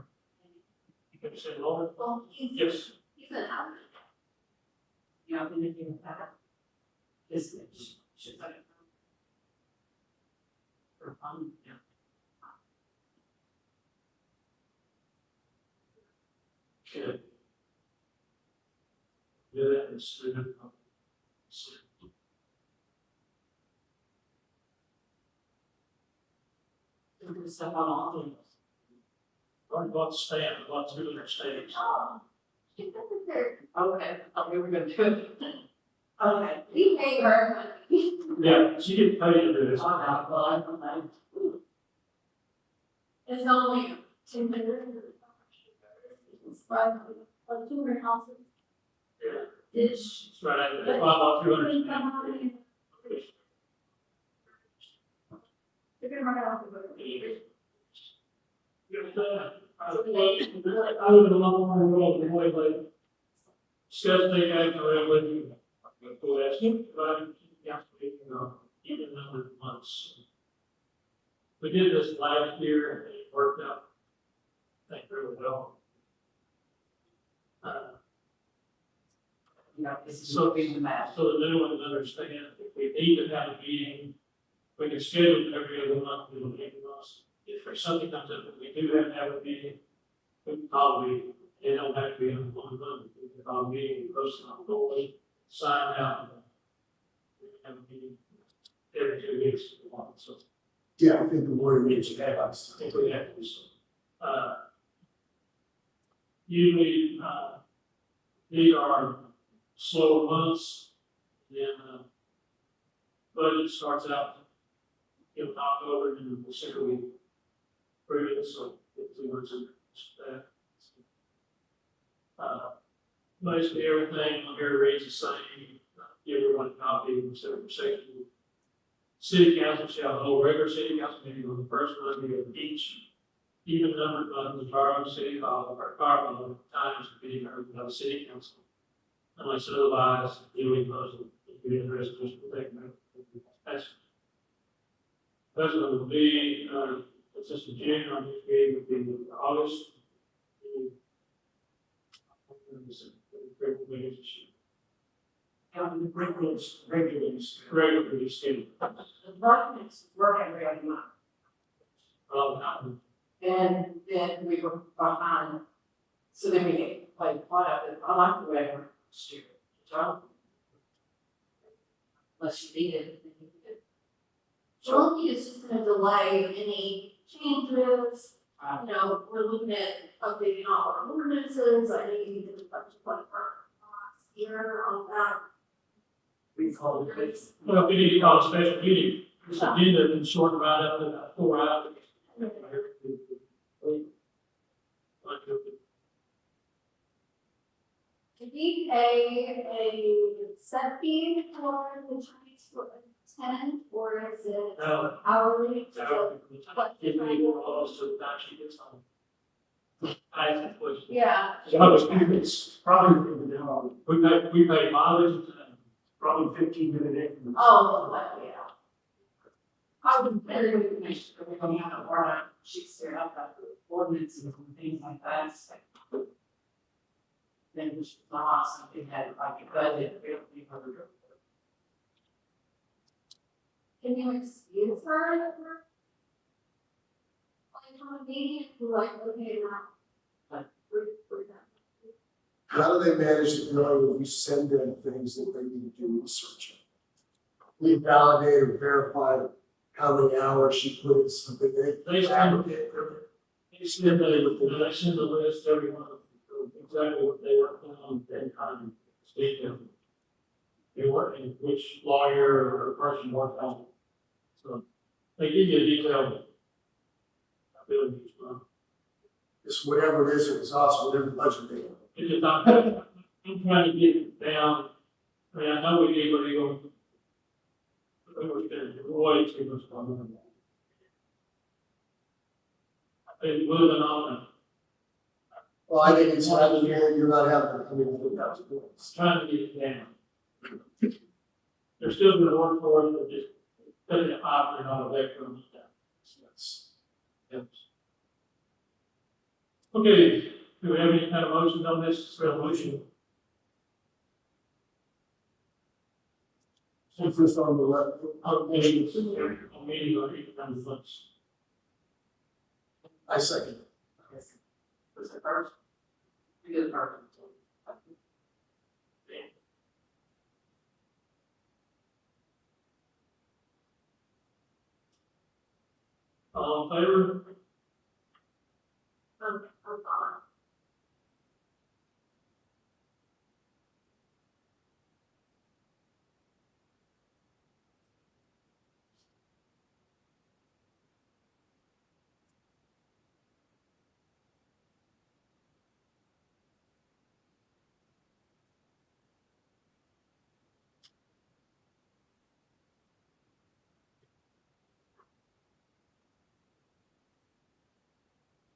You can say, Lord, Well, yes, he's an athlete. You know, anything with that? Is it, she's like. For fun, yeah. okay. Do that instead of. Do stuff on all things. Or about stand, about two different states. Oh, she's necessary. Okay, we were gonna do it. Okay. We pay her money. Yeah, she get paid to do this. Well, I don't know. It's only 200. It's like 200 houses. Yeah, Ish. it's right, that's why about 200. They're gonna run out of the I would love more involved in the way like. Discuss the act or whether. Go ask him, but even number of months. We did this last year, and it worked out. I think really well. You know, this is So- being the math. So the new ones understand, if we need to have a meeting, we can schedule it every other month, we don't need us. If there's something comes up, that we do have a meeting, we can probably, it don't have to be on one month, we can call a meeting, post it on the way, sign out. We can have a meeting every 2 weeks, if we want, so Yeah, I think the word needs to I have. think we have to do so. Usually, these are slow months, then, budget starts out in October and the second week. Period, so it's 2 months in that. Basically everything on here reads the same, give everyone a copy except for section. City council shall hold regular city council meeting on the first Monday of each even numbered month in the borough city hall or fire hall times to be heard by the city council. Unless otherwise, duly posted, the resolution will take note. That's. President will be, it's just in June, our next meeting would be in August. Regularly scheduled. The documents work every other month. And then we were behind, so then we get like caught up, and I like the way we're steered, John. Unless you need it. then you need it. The only thing is just gonna delay any changes. Right. You know, we're looking at updating all our ordinances. I know you did a bunch of like last year on that. We call it. Well, we need to call a special meeting, this agenda can short right up to about 4 hours. Did we pay a set fee for the attorneys for a tenant, or is it No, hourly? no, if we go close to the time she gets home. I think it was. Yeah, It's probably, you know, We pay mileage and probably 15-minute increments. oh, well, yeah. I would very make sure we don't have a warrant, she's there up about the ordinances and things like that. Then we should not something that like a budget, we don't need her. Can you excuse her? Like on a meeting, like, okay, now. We're done. How do they manage to know when you send them things that they need to do research on? We validate or verify how many hours she put in something, They send, they send the list every month, of exactly what they worked on, and kind of state them. They work, and which lawyer or person worked on it. So, they give you a detailed. Ability each month. It's whatever it is, it's also whatever budget they have. It's just not, I'm trying to get it down, I mean, I know we gave her legal. But we were spending way too much time on that. And moving on, Well, I think it's not, you're not having, I mean, without the points. trying to get it down. They're still gonna work for it, but just $75 out of that from that. Yes. Okay, do we have any kind of motion on this resolution? Since it's on the left, On meetings, on meeting or any kind of funds. I second. Was it first? You did first. All in favor?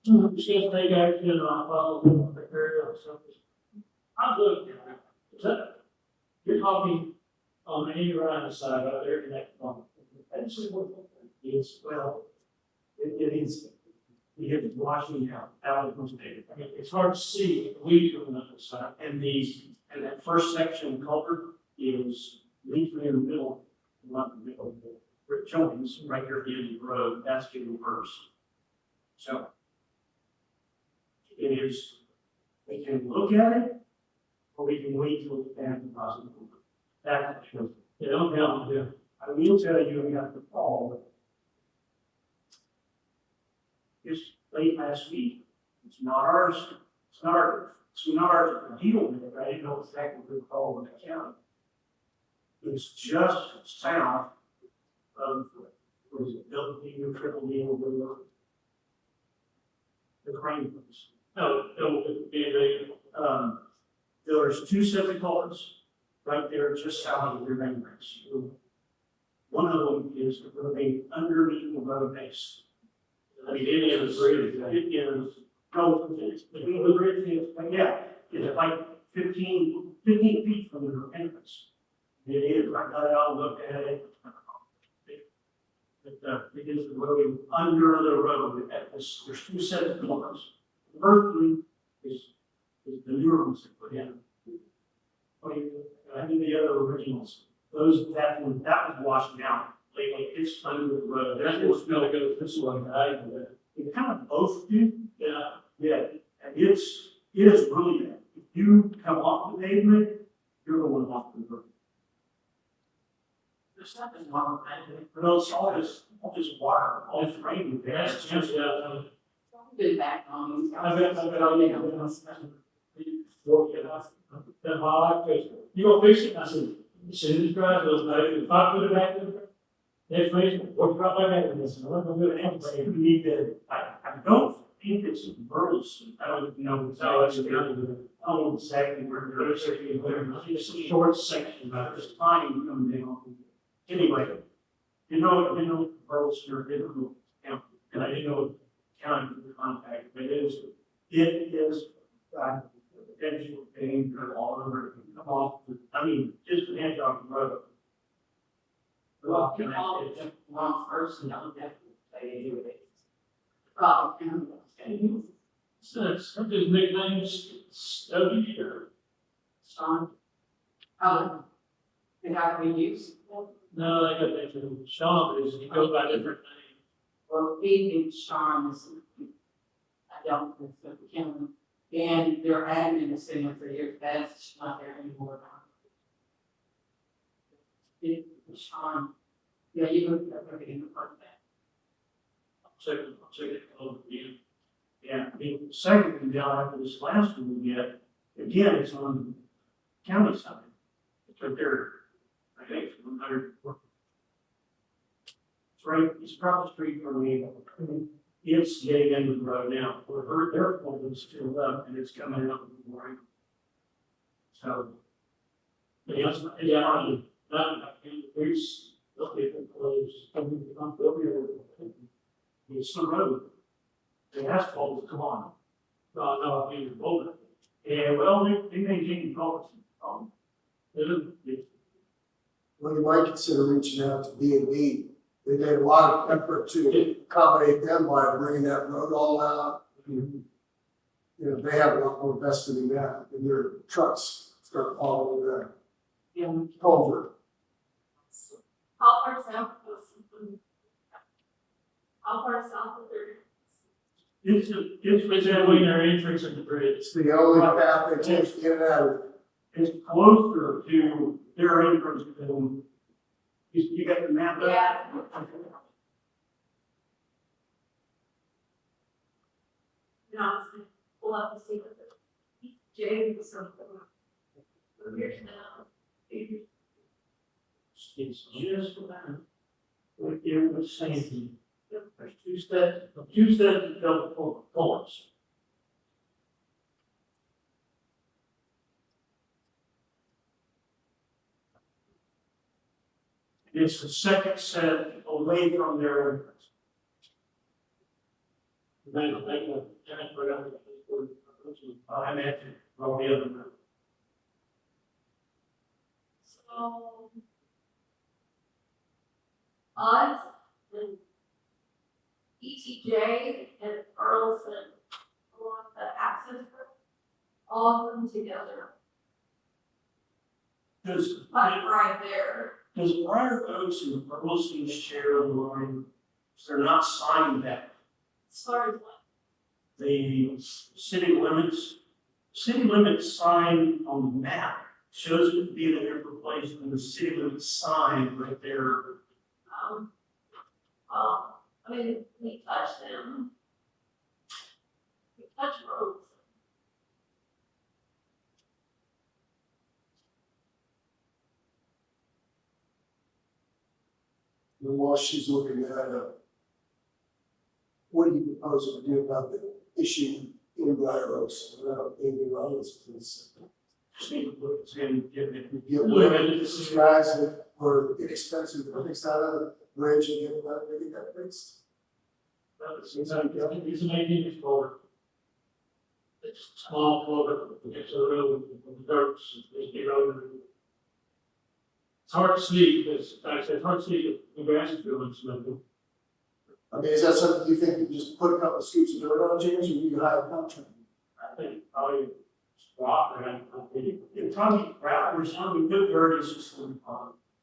Just take action on follow the area or something. I'm looking at it. Is that, you're talking on the Indiana side out there in that one. That's what it is, well, it is, you have washing out of the state. I mean, it's hard to see the weeds on the other side. And that first section culvert is leafing in the middle, not the middle, Rick Jones, right here at the end of the road, that's getting worse. So it is, we can look at it, or we can wait till it's back to possible. That's true. Yeah, don't help me, yeah. I will tell you, I got the call. Just late last week. It's not ours, it's not ours to deal with it. I didn't know exactly who to call in the county. It's just south of, what is it, double D or triple D or whatever. The crane place. No, it'll be There's two separate culverts right there just south of your main bridge. One of them is going to be underneath the road base. I mean, it is, no, it's between the bridge and, yeah, it's like 15 feet from the entrance. It is, I got it all looked at it. It is the road under the road at this, there's two sets of culverts. The first one is the newer ones that put in. I think the other originals, that was washing out lately, it's under the road. That's what's gonna go this way, right? It kind of both do. Yeah. Yeah, and it is really bad. If you come off the pavement, you're going off the road. There's nothing wrong with that. No, it's all this water, all this rain. That's just, yeah. Been back on. I've been then my wife goes, you gonna fix it? I said, as soon as it dries, it'll move. If I put it back in there, next week, what right back in this, and I'm gonna do it anyway. You need to, I don't think it's in Burleson. I don't know. No, it's I don't know exactly where it's a short section, but there's tiny coming down. Anyway, you know, Burleson or difficult county, and I didn't know county to contact, but it is, potential pain all over, it can come off, just an inch off the road. Well, you call it one person, I'll definitely say you do it. Call him. So some of his nicknames, Stubby or, Sean. The guy we use. no, they got that to Sean, but he goes by different names. Well, he and Sean is, I don't know if we can, and their admin has been there for years, that's not there anymore. Sean, yeah, you look at everything like that. I'll check it over again. Yeah, the second one down after this last one we get, again, it's on the county side. It's right there, I think, it's 100. It's right, it's across the street from me. It's getting into the road now, where their point is filled up and it's coming out of the morning. So, Yeah, there's, they'll be closed. it's the road. The asphalt will come on. No, I mean, over. Yeah, well, they maintain the policy. It'll be, Well, you might consider reaching out to B and B They made a lot of effort to accommodate them by bringing that road all out. You know, they have a lot more vested in that, and their trucks start following the culvert. How far south of there? It's Between their entrance and the bridge. It's the only path they take to get it out of. it's closer to their entrance than, you got the map up? Yeah. And honestly, we'll have to see what the Jay was something. Years now. It's just right there with Sandy. There's two steps of double points. It's the second set away from their entrance. I'm at on the other road. So. Us and ETJ and Earlson, along the access road, all of them together, Does, like right there. does Briar Oaks and Burleson share the line? They're not signed that. As far as like, The city limits sign on the map shows it to be the different place than the city limits sign right there. I mean, we touch them. We touch roads. And while she's looking that up, what do you propose to do about the issue in Briar Oaks around Amy Rollins, please? See what it's in, get it. Get rid of these guys that were inexpensive to fix out of the bridge and get that fixed. It's an 18-inch culvert. It's a small culvert, it's a road, with dirt, it's a road. It's hard to see, because, like I said, it's hard to see the grass is growing, so. I mean, is that something you think you just put a couple of scoops of dirt on, James, or you hire a contractor? I think probably rock around, It probably, right, we're saying good dirt is just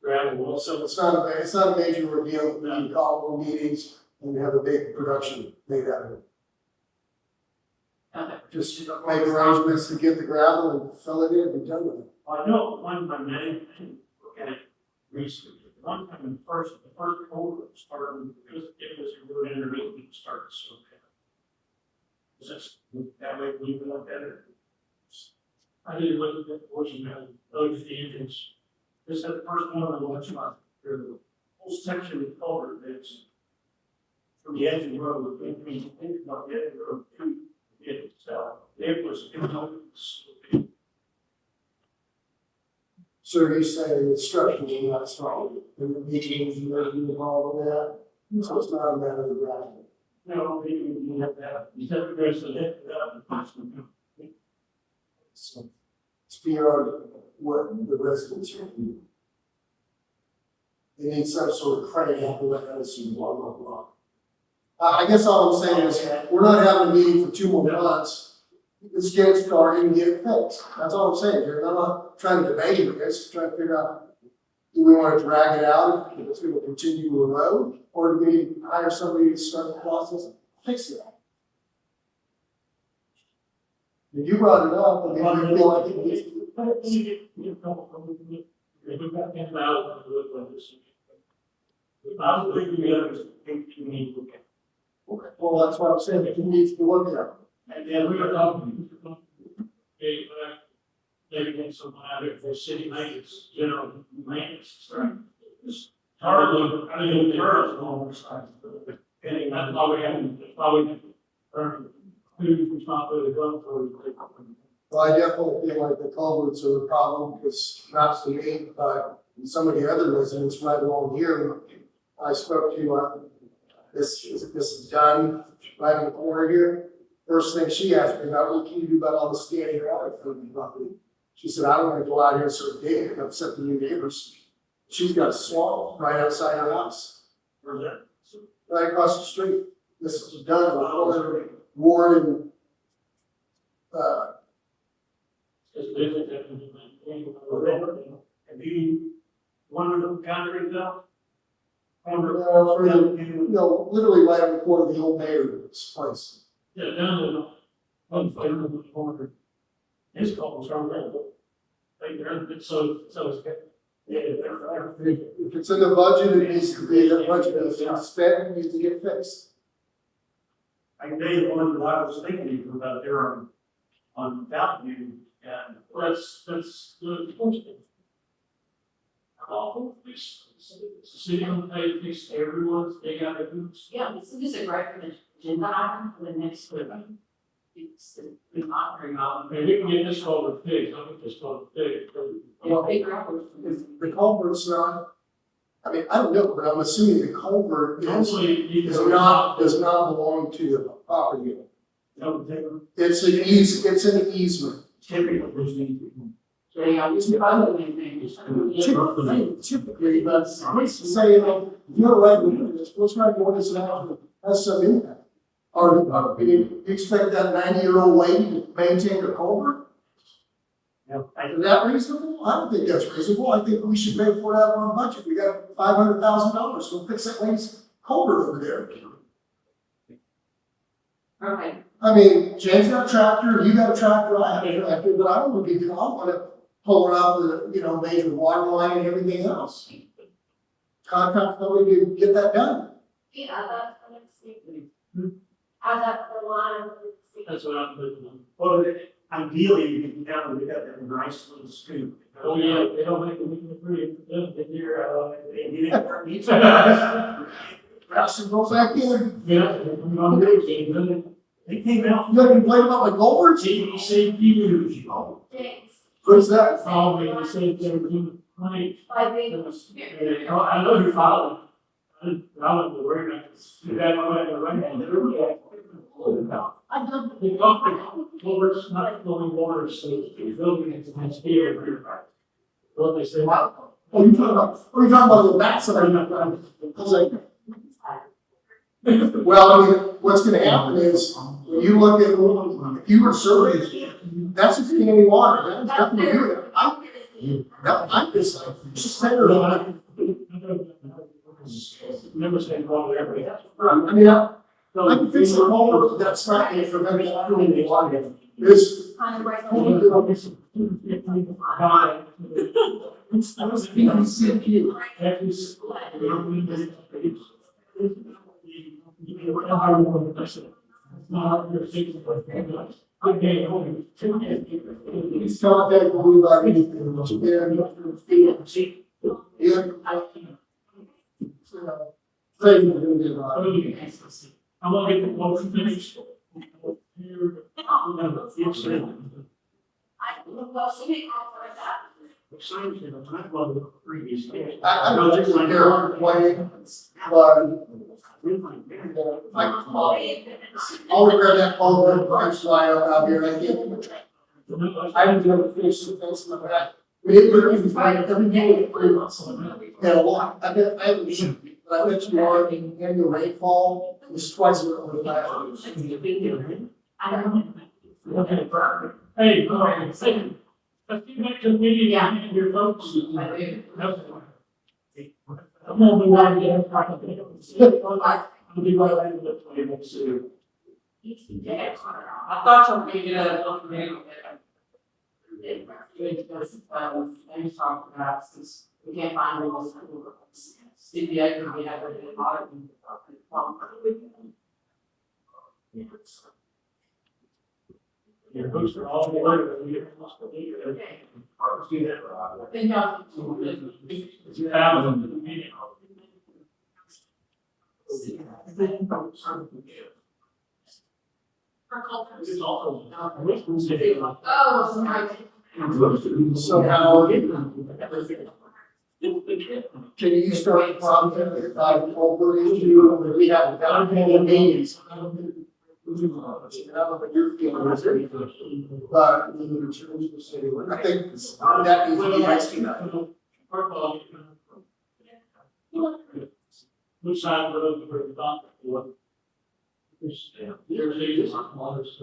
gravel. Well, so it's not a major ordeal, we can call them meetings and have a big production made out of it. Okay. Just make arrangements to get the gravel and fill it in and be done with it. I know one time, I didn't look at it recently, one time the first culvert started, because it was a road underneath, it started so bad. Is that way we even look at it? I did look at the portion of the entrance. This is the first one on the left side, there's a whole section of culvert that's from the edge of the road, it means, think about the edge of the road to it itself. It was. So are you saying it's structurally not strong, and the meetings and everything involved with that? So it's not a matter of gravel. No, you have that, you have to go to the So it's beyond what the residents are doing. They need some sort of credit apparatus and blah, blah, blah. I guess all I'm saying is, we're not having a meeting for 2 more months. Let's get it started and get it fixed. That's all I'm saying. I'm not trying to debate it, just trying to figure out, do we want to drag it out if it's going to continue to erode? Or do we hire somebody to start the process and fix it? If you brought it up, and then you feel like it needs to be fixed. I don't think we understand, we need to look at. Well, that's what I'm saying, it needs to be looked at. And Yeah, then we we got got, okay, maybe get someone out there for city maintenance, general maintenance, right? hardly, I mean, the first one, And that's why we have, who's responsible going for it. Well, I definitely feel like the culverts are the problem, because not to me, but some of the other residents right along here, I spoke to, this is done right in the corner here. First thing she asked me about, what can you do about all the standing water from the property? She said, I don't want to go out here and start digging and upset the new neighbors. She's got a swamp right outside her house. Where's that? right across the street. This was done before Ward and, It's business that can be maintained. Have you wondered who concrete though? for the, literally right on the corner of the old mayor's place. Yeah, down there, one place in the corner. His calls are around. They're, so it's, yeah, they're. If it's in the budget, it needs to be, that budget is spent, it needs to get fixed. I can tell you the one that I was thinking about there on Fountain View, and That's the question. Awful, the city on the page, fix everyone's, they got their boots. Yeah, this is a great agenda item for the next meeting. It's the monitoring of. I mean, we can get this culvert fixed, I'll get this culvert fixed. Well, figure out what. If the culvert's not, I mean, I don't know, but I'm assuming the culvert Hopefully, you does can not belong to the property owner. that would take It's an easement. typically. They are used to other things. Typically, but let's say, if you're right, let's try to go this out, has some impact. Or, you expect that 90-year-old lady to maintain her culvert? Yeah, Is that reasonable? I don't think that's reasonable. I think we should pay for it out of our budget. We got $500,000. Go fix that lady's culvert over there. Okay, I mean, Jane's got a tractor, you got a tractor, I have a tractor, but I don't want to be, I want to pull it out with, major water line and everything else. Contract somebody to get that done. Yeah, that's what I'm saying. Add up the line. That's what I'm thinking. Well, ideally, you can have them, we got that nice little scoop. Oh, yeah, they don't make it pretty, they hear, They need it. Perhaps it goes back in. yeah, They came out. You gotta complain about my culvert? TBC views. Thanks. What's that? Oh, man, they said they were doing plenty. By being. I know you're following. I don't know where that is. You had no way to run it. I don't. The culvert's not flowing water, so the building is here. Well, they said. Oh, you talking about the backside? I was like, well, I mean, what's gonna happen is, when you look at, if you were surveyed, that's just getting any water, that's nothing to do with it. I'm just like, suspended on it. Never saying water every. I mean, I can fix the culvert, that's not gonna prevent it from getting water. This, Kind of right. I was thinking, he's telling that believe about anything, I'm gonna get the culvert finished. I don't think we're here playing, but I'll regret that culvert, I'm flying out here, I can't. I didn't do it, finish the fence in the back. We didn't do it, like, every day, 3 months. Yeah, well, I haven't, but I bet you are, in annual rainfall, it's twice what it was last year. Okay, perfect. Hey, second. Let's get back to the meeting and your folks. I do. I'm gonna be right there. I'll be right there with the table, so. I thought you were gonna get a little things talking about, since we can't find rules. CPA could be having an audit. Your books are all the way, but we don't want to leave it. Let's do that. Then y'all. You have them to the meeting. It's also. Oh, sorry. So now, can you start the project if I over issue, or we have meetings? But I think that needs to be next. which side of the road we're responsible for. There's these others.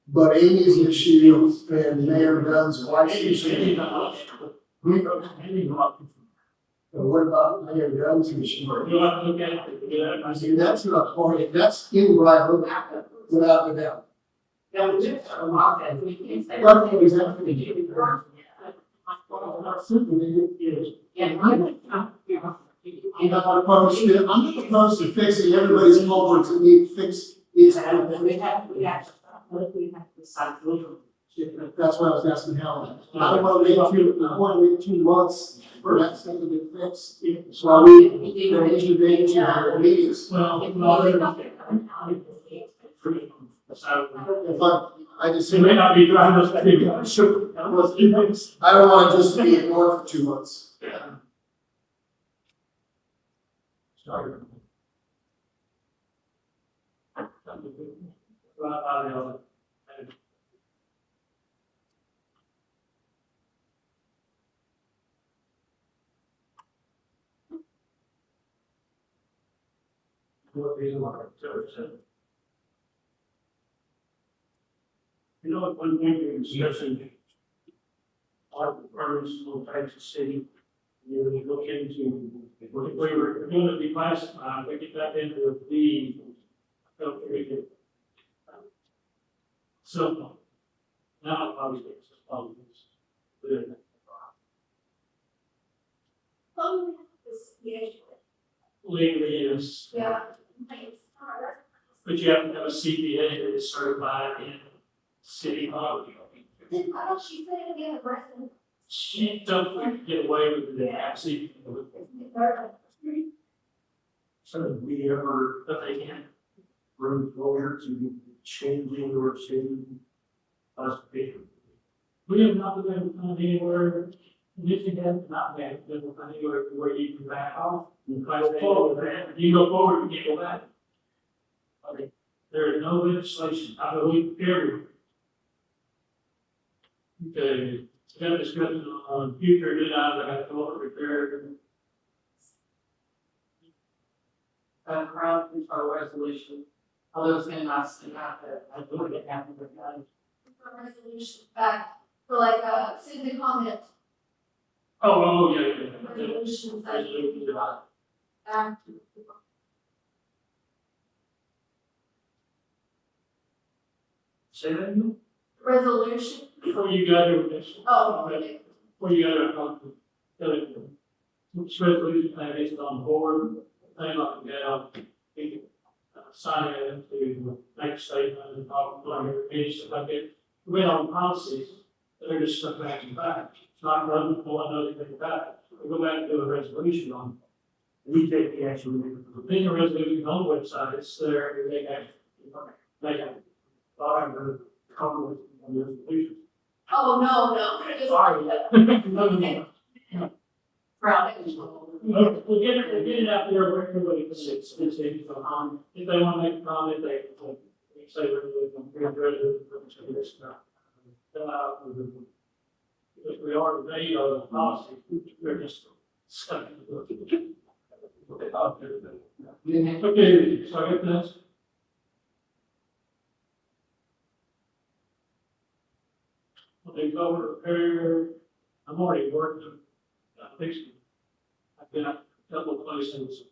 But Amy's issue and Mayor Dunn's wife's issue, and what about Mayor Dunn's issue? You'll have to look at it, yeah, I see, that's not part of, that's in right, without a doubt. Yeah, we just are locked in. We can't say. That's what exactly. Yeah. I'm not opposed to fixing everybody's culverts that need fixed. It's, We have to decide. that's why I was asking Helen. I don't want to wait 2 months for that thing to get fixed. So there is a danger to our meetings. Well, If I just, it may not be driving us, I think, sure. I don't want to just be ignored for 2 months. Sorry. Right out of the other. What reason why? You know, one thing we're discussing, our firms, all types of city, you look into, if we were going to be classified, we get that into the, so, now obviously it's just politics. Oh, this, yeah, Legally is, yeah. but you have to have a CPA that is certified in city hall. I thought she said it in a person. She don't get away with it, actually, So we ever but they can. room closure to changing or changing classification? We have not been able to find anywhere, Michigan, not been able to find anywhere where you can back off. You go forward, you go forward, you can't go back. Okay, there is no legislation, I believe, everywhere. Okay, got a discussion on future design, I got to look repair. Crowd control resolution, although it's been nice and not that, I believe it happened with that. Resolution back for like, citizen comment, Oh, yeah, yeah. resolutions that Resolution you, design. Say that again? resolution, Before you got here with this. oh, okay. Before you got here, which resolution thing is on the board, thing like that, you can sign it to make a statement and talk to your meeting, stuff like that. We went on policies, they're just stuck back and back. It's not running, no one knows anything about it. We go back and do a resolution on it. We take the action, being a resolution on the website, it's there, they can, they can, the comment on the resolution. Oh, no, just. Sorry. No. Crowd control. We'll get it out there where everybody can see it. If they want to make a comment, they can say we're going to this stuff. Because we are today, the policy, we're just stuck in the book. Okay, so I get this. They go over repair, I'm already working, fixing. I've been at a couple of places.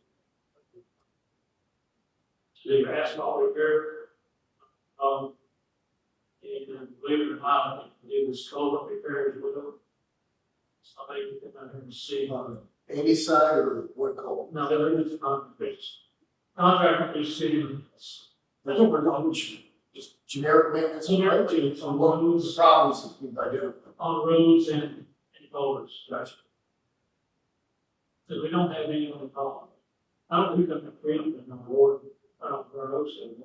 So you asphalt repair. And believe it or not, I can do this culvert repair as well. So I can see. Any side or what call? No, there is not fixed. Contractor is seeing. That's what we're going to, just generic maintenance. Generic maintenance on What was the problems that we do? On roads and culverts. Gotcha. So we don't have any other problem. I don't think I'm afraid of the board, roads. I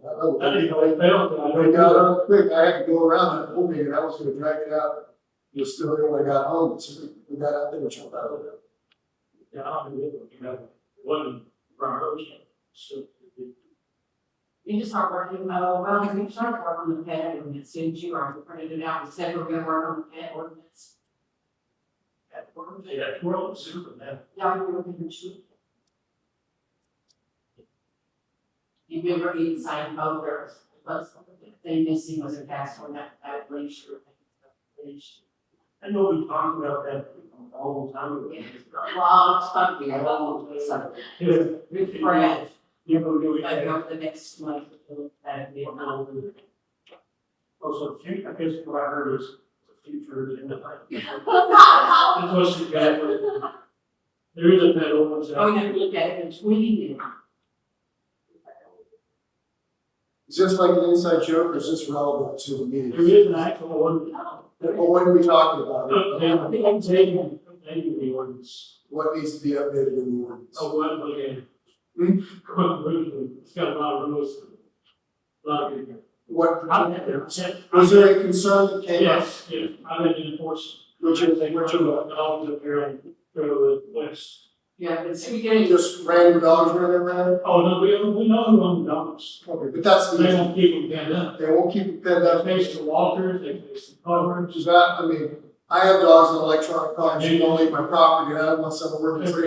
know. I didn't know they failed, I I got out quick, I had to go around that whole meeting, I was gonna drag it out. It was still there when I got home, so we got out there and jumped out of it. Yeah, I don't know, it wasn't from roads. So, You just start working, well, you start working on the pet ordinance, as soon as you are printed it out, and said we're gonna work on the pet ordinance. yeah, we're all super, man. Y'all, you're looking at shoot. You remember inside motor, but the thing missing was a password, that glacier. I know we talked about that all the time. Long, something, something. Yeah. Refresh, You know, do like it. over the next month, that'd be Also, future, I guess what I heard is the future in the. That's what she got. There is a federal one. Oh, you have to look at it and tweeting it. Is this like an inside joke or is this relevant to the meeting? There is an actual one. Well, what are we talking about? I think I'm taking the ordinance. What needs to be updated in the ordinance? Oh, well, again. Hmm? It's got a lot of rules. A lot of good. What, Yes, was there a concern that came up? yes, I've been enforced. Which is, which are, Dogs up here on the west. Yeah, but see, getting, just random dogs running around? Oh, no, we know who own the dogs. Okay, but that's They the, won't keep them penned up. they won't keep it penned They up. face the walkers, they face the coverage. Is that, I mean, I have dogs in electronic cars, you don't leave my property, and I don't want someone working for me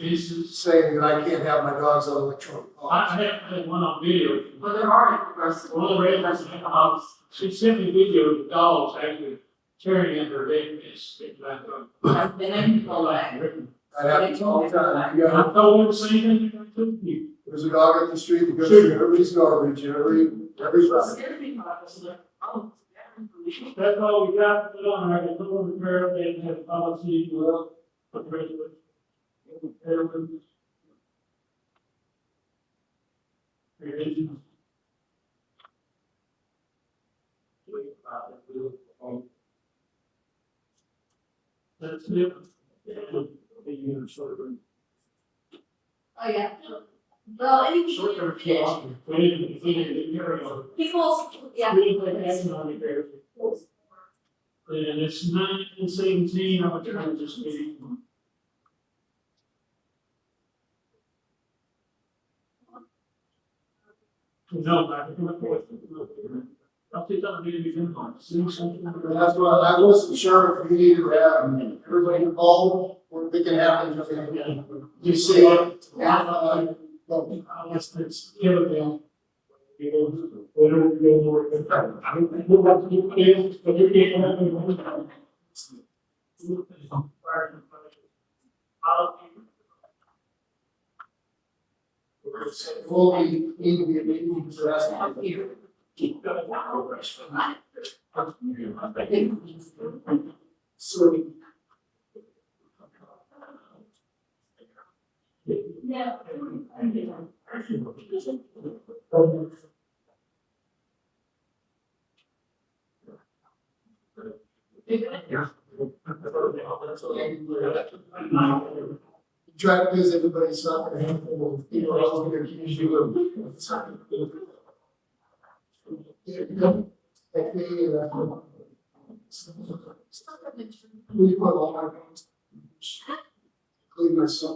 There's fences. saying that I can't have my dogs on electronic I cars. had one on video. well, there are, of course, One of the residents in the house, she sent me video of the dogs actually tearing at her leg fence. and then you go back. That happens all the time. You I got, told her the same thing I told you. there's a dog up the street that goes through everybody's garbage, every Friday. That's all we got to put on, I can put on the prayer, they have a policy, well, but resolution. Revisions. That's it. Oh, yeah. Well, any Short-term care. We need to carry on. people's, yeah. We need to take action on it there. And it's 9:17, I'm adjourned this meeting. No, I think I'll take that meeting again. See something. That's why I wasn't sure if we needed to have everybody involved, or if it can happen. You see it? It's killing them. Whatever we go more. I don't know what to do, but you can't have it. Will we need to be a meeting for that? So, Yeah. try to visit everybody's not gonna have, people are always gonna accuse you of. Like me, we put all my, including myself.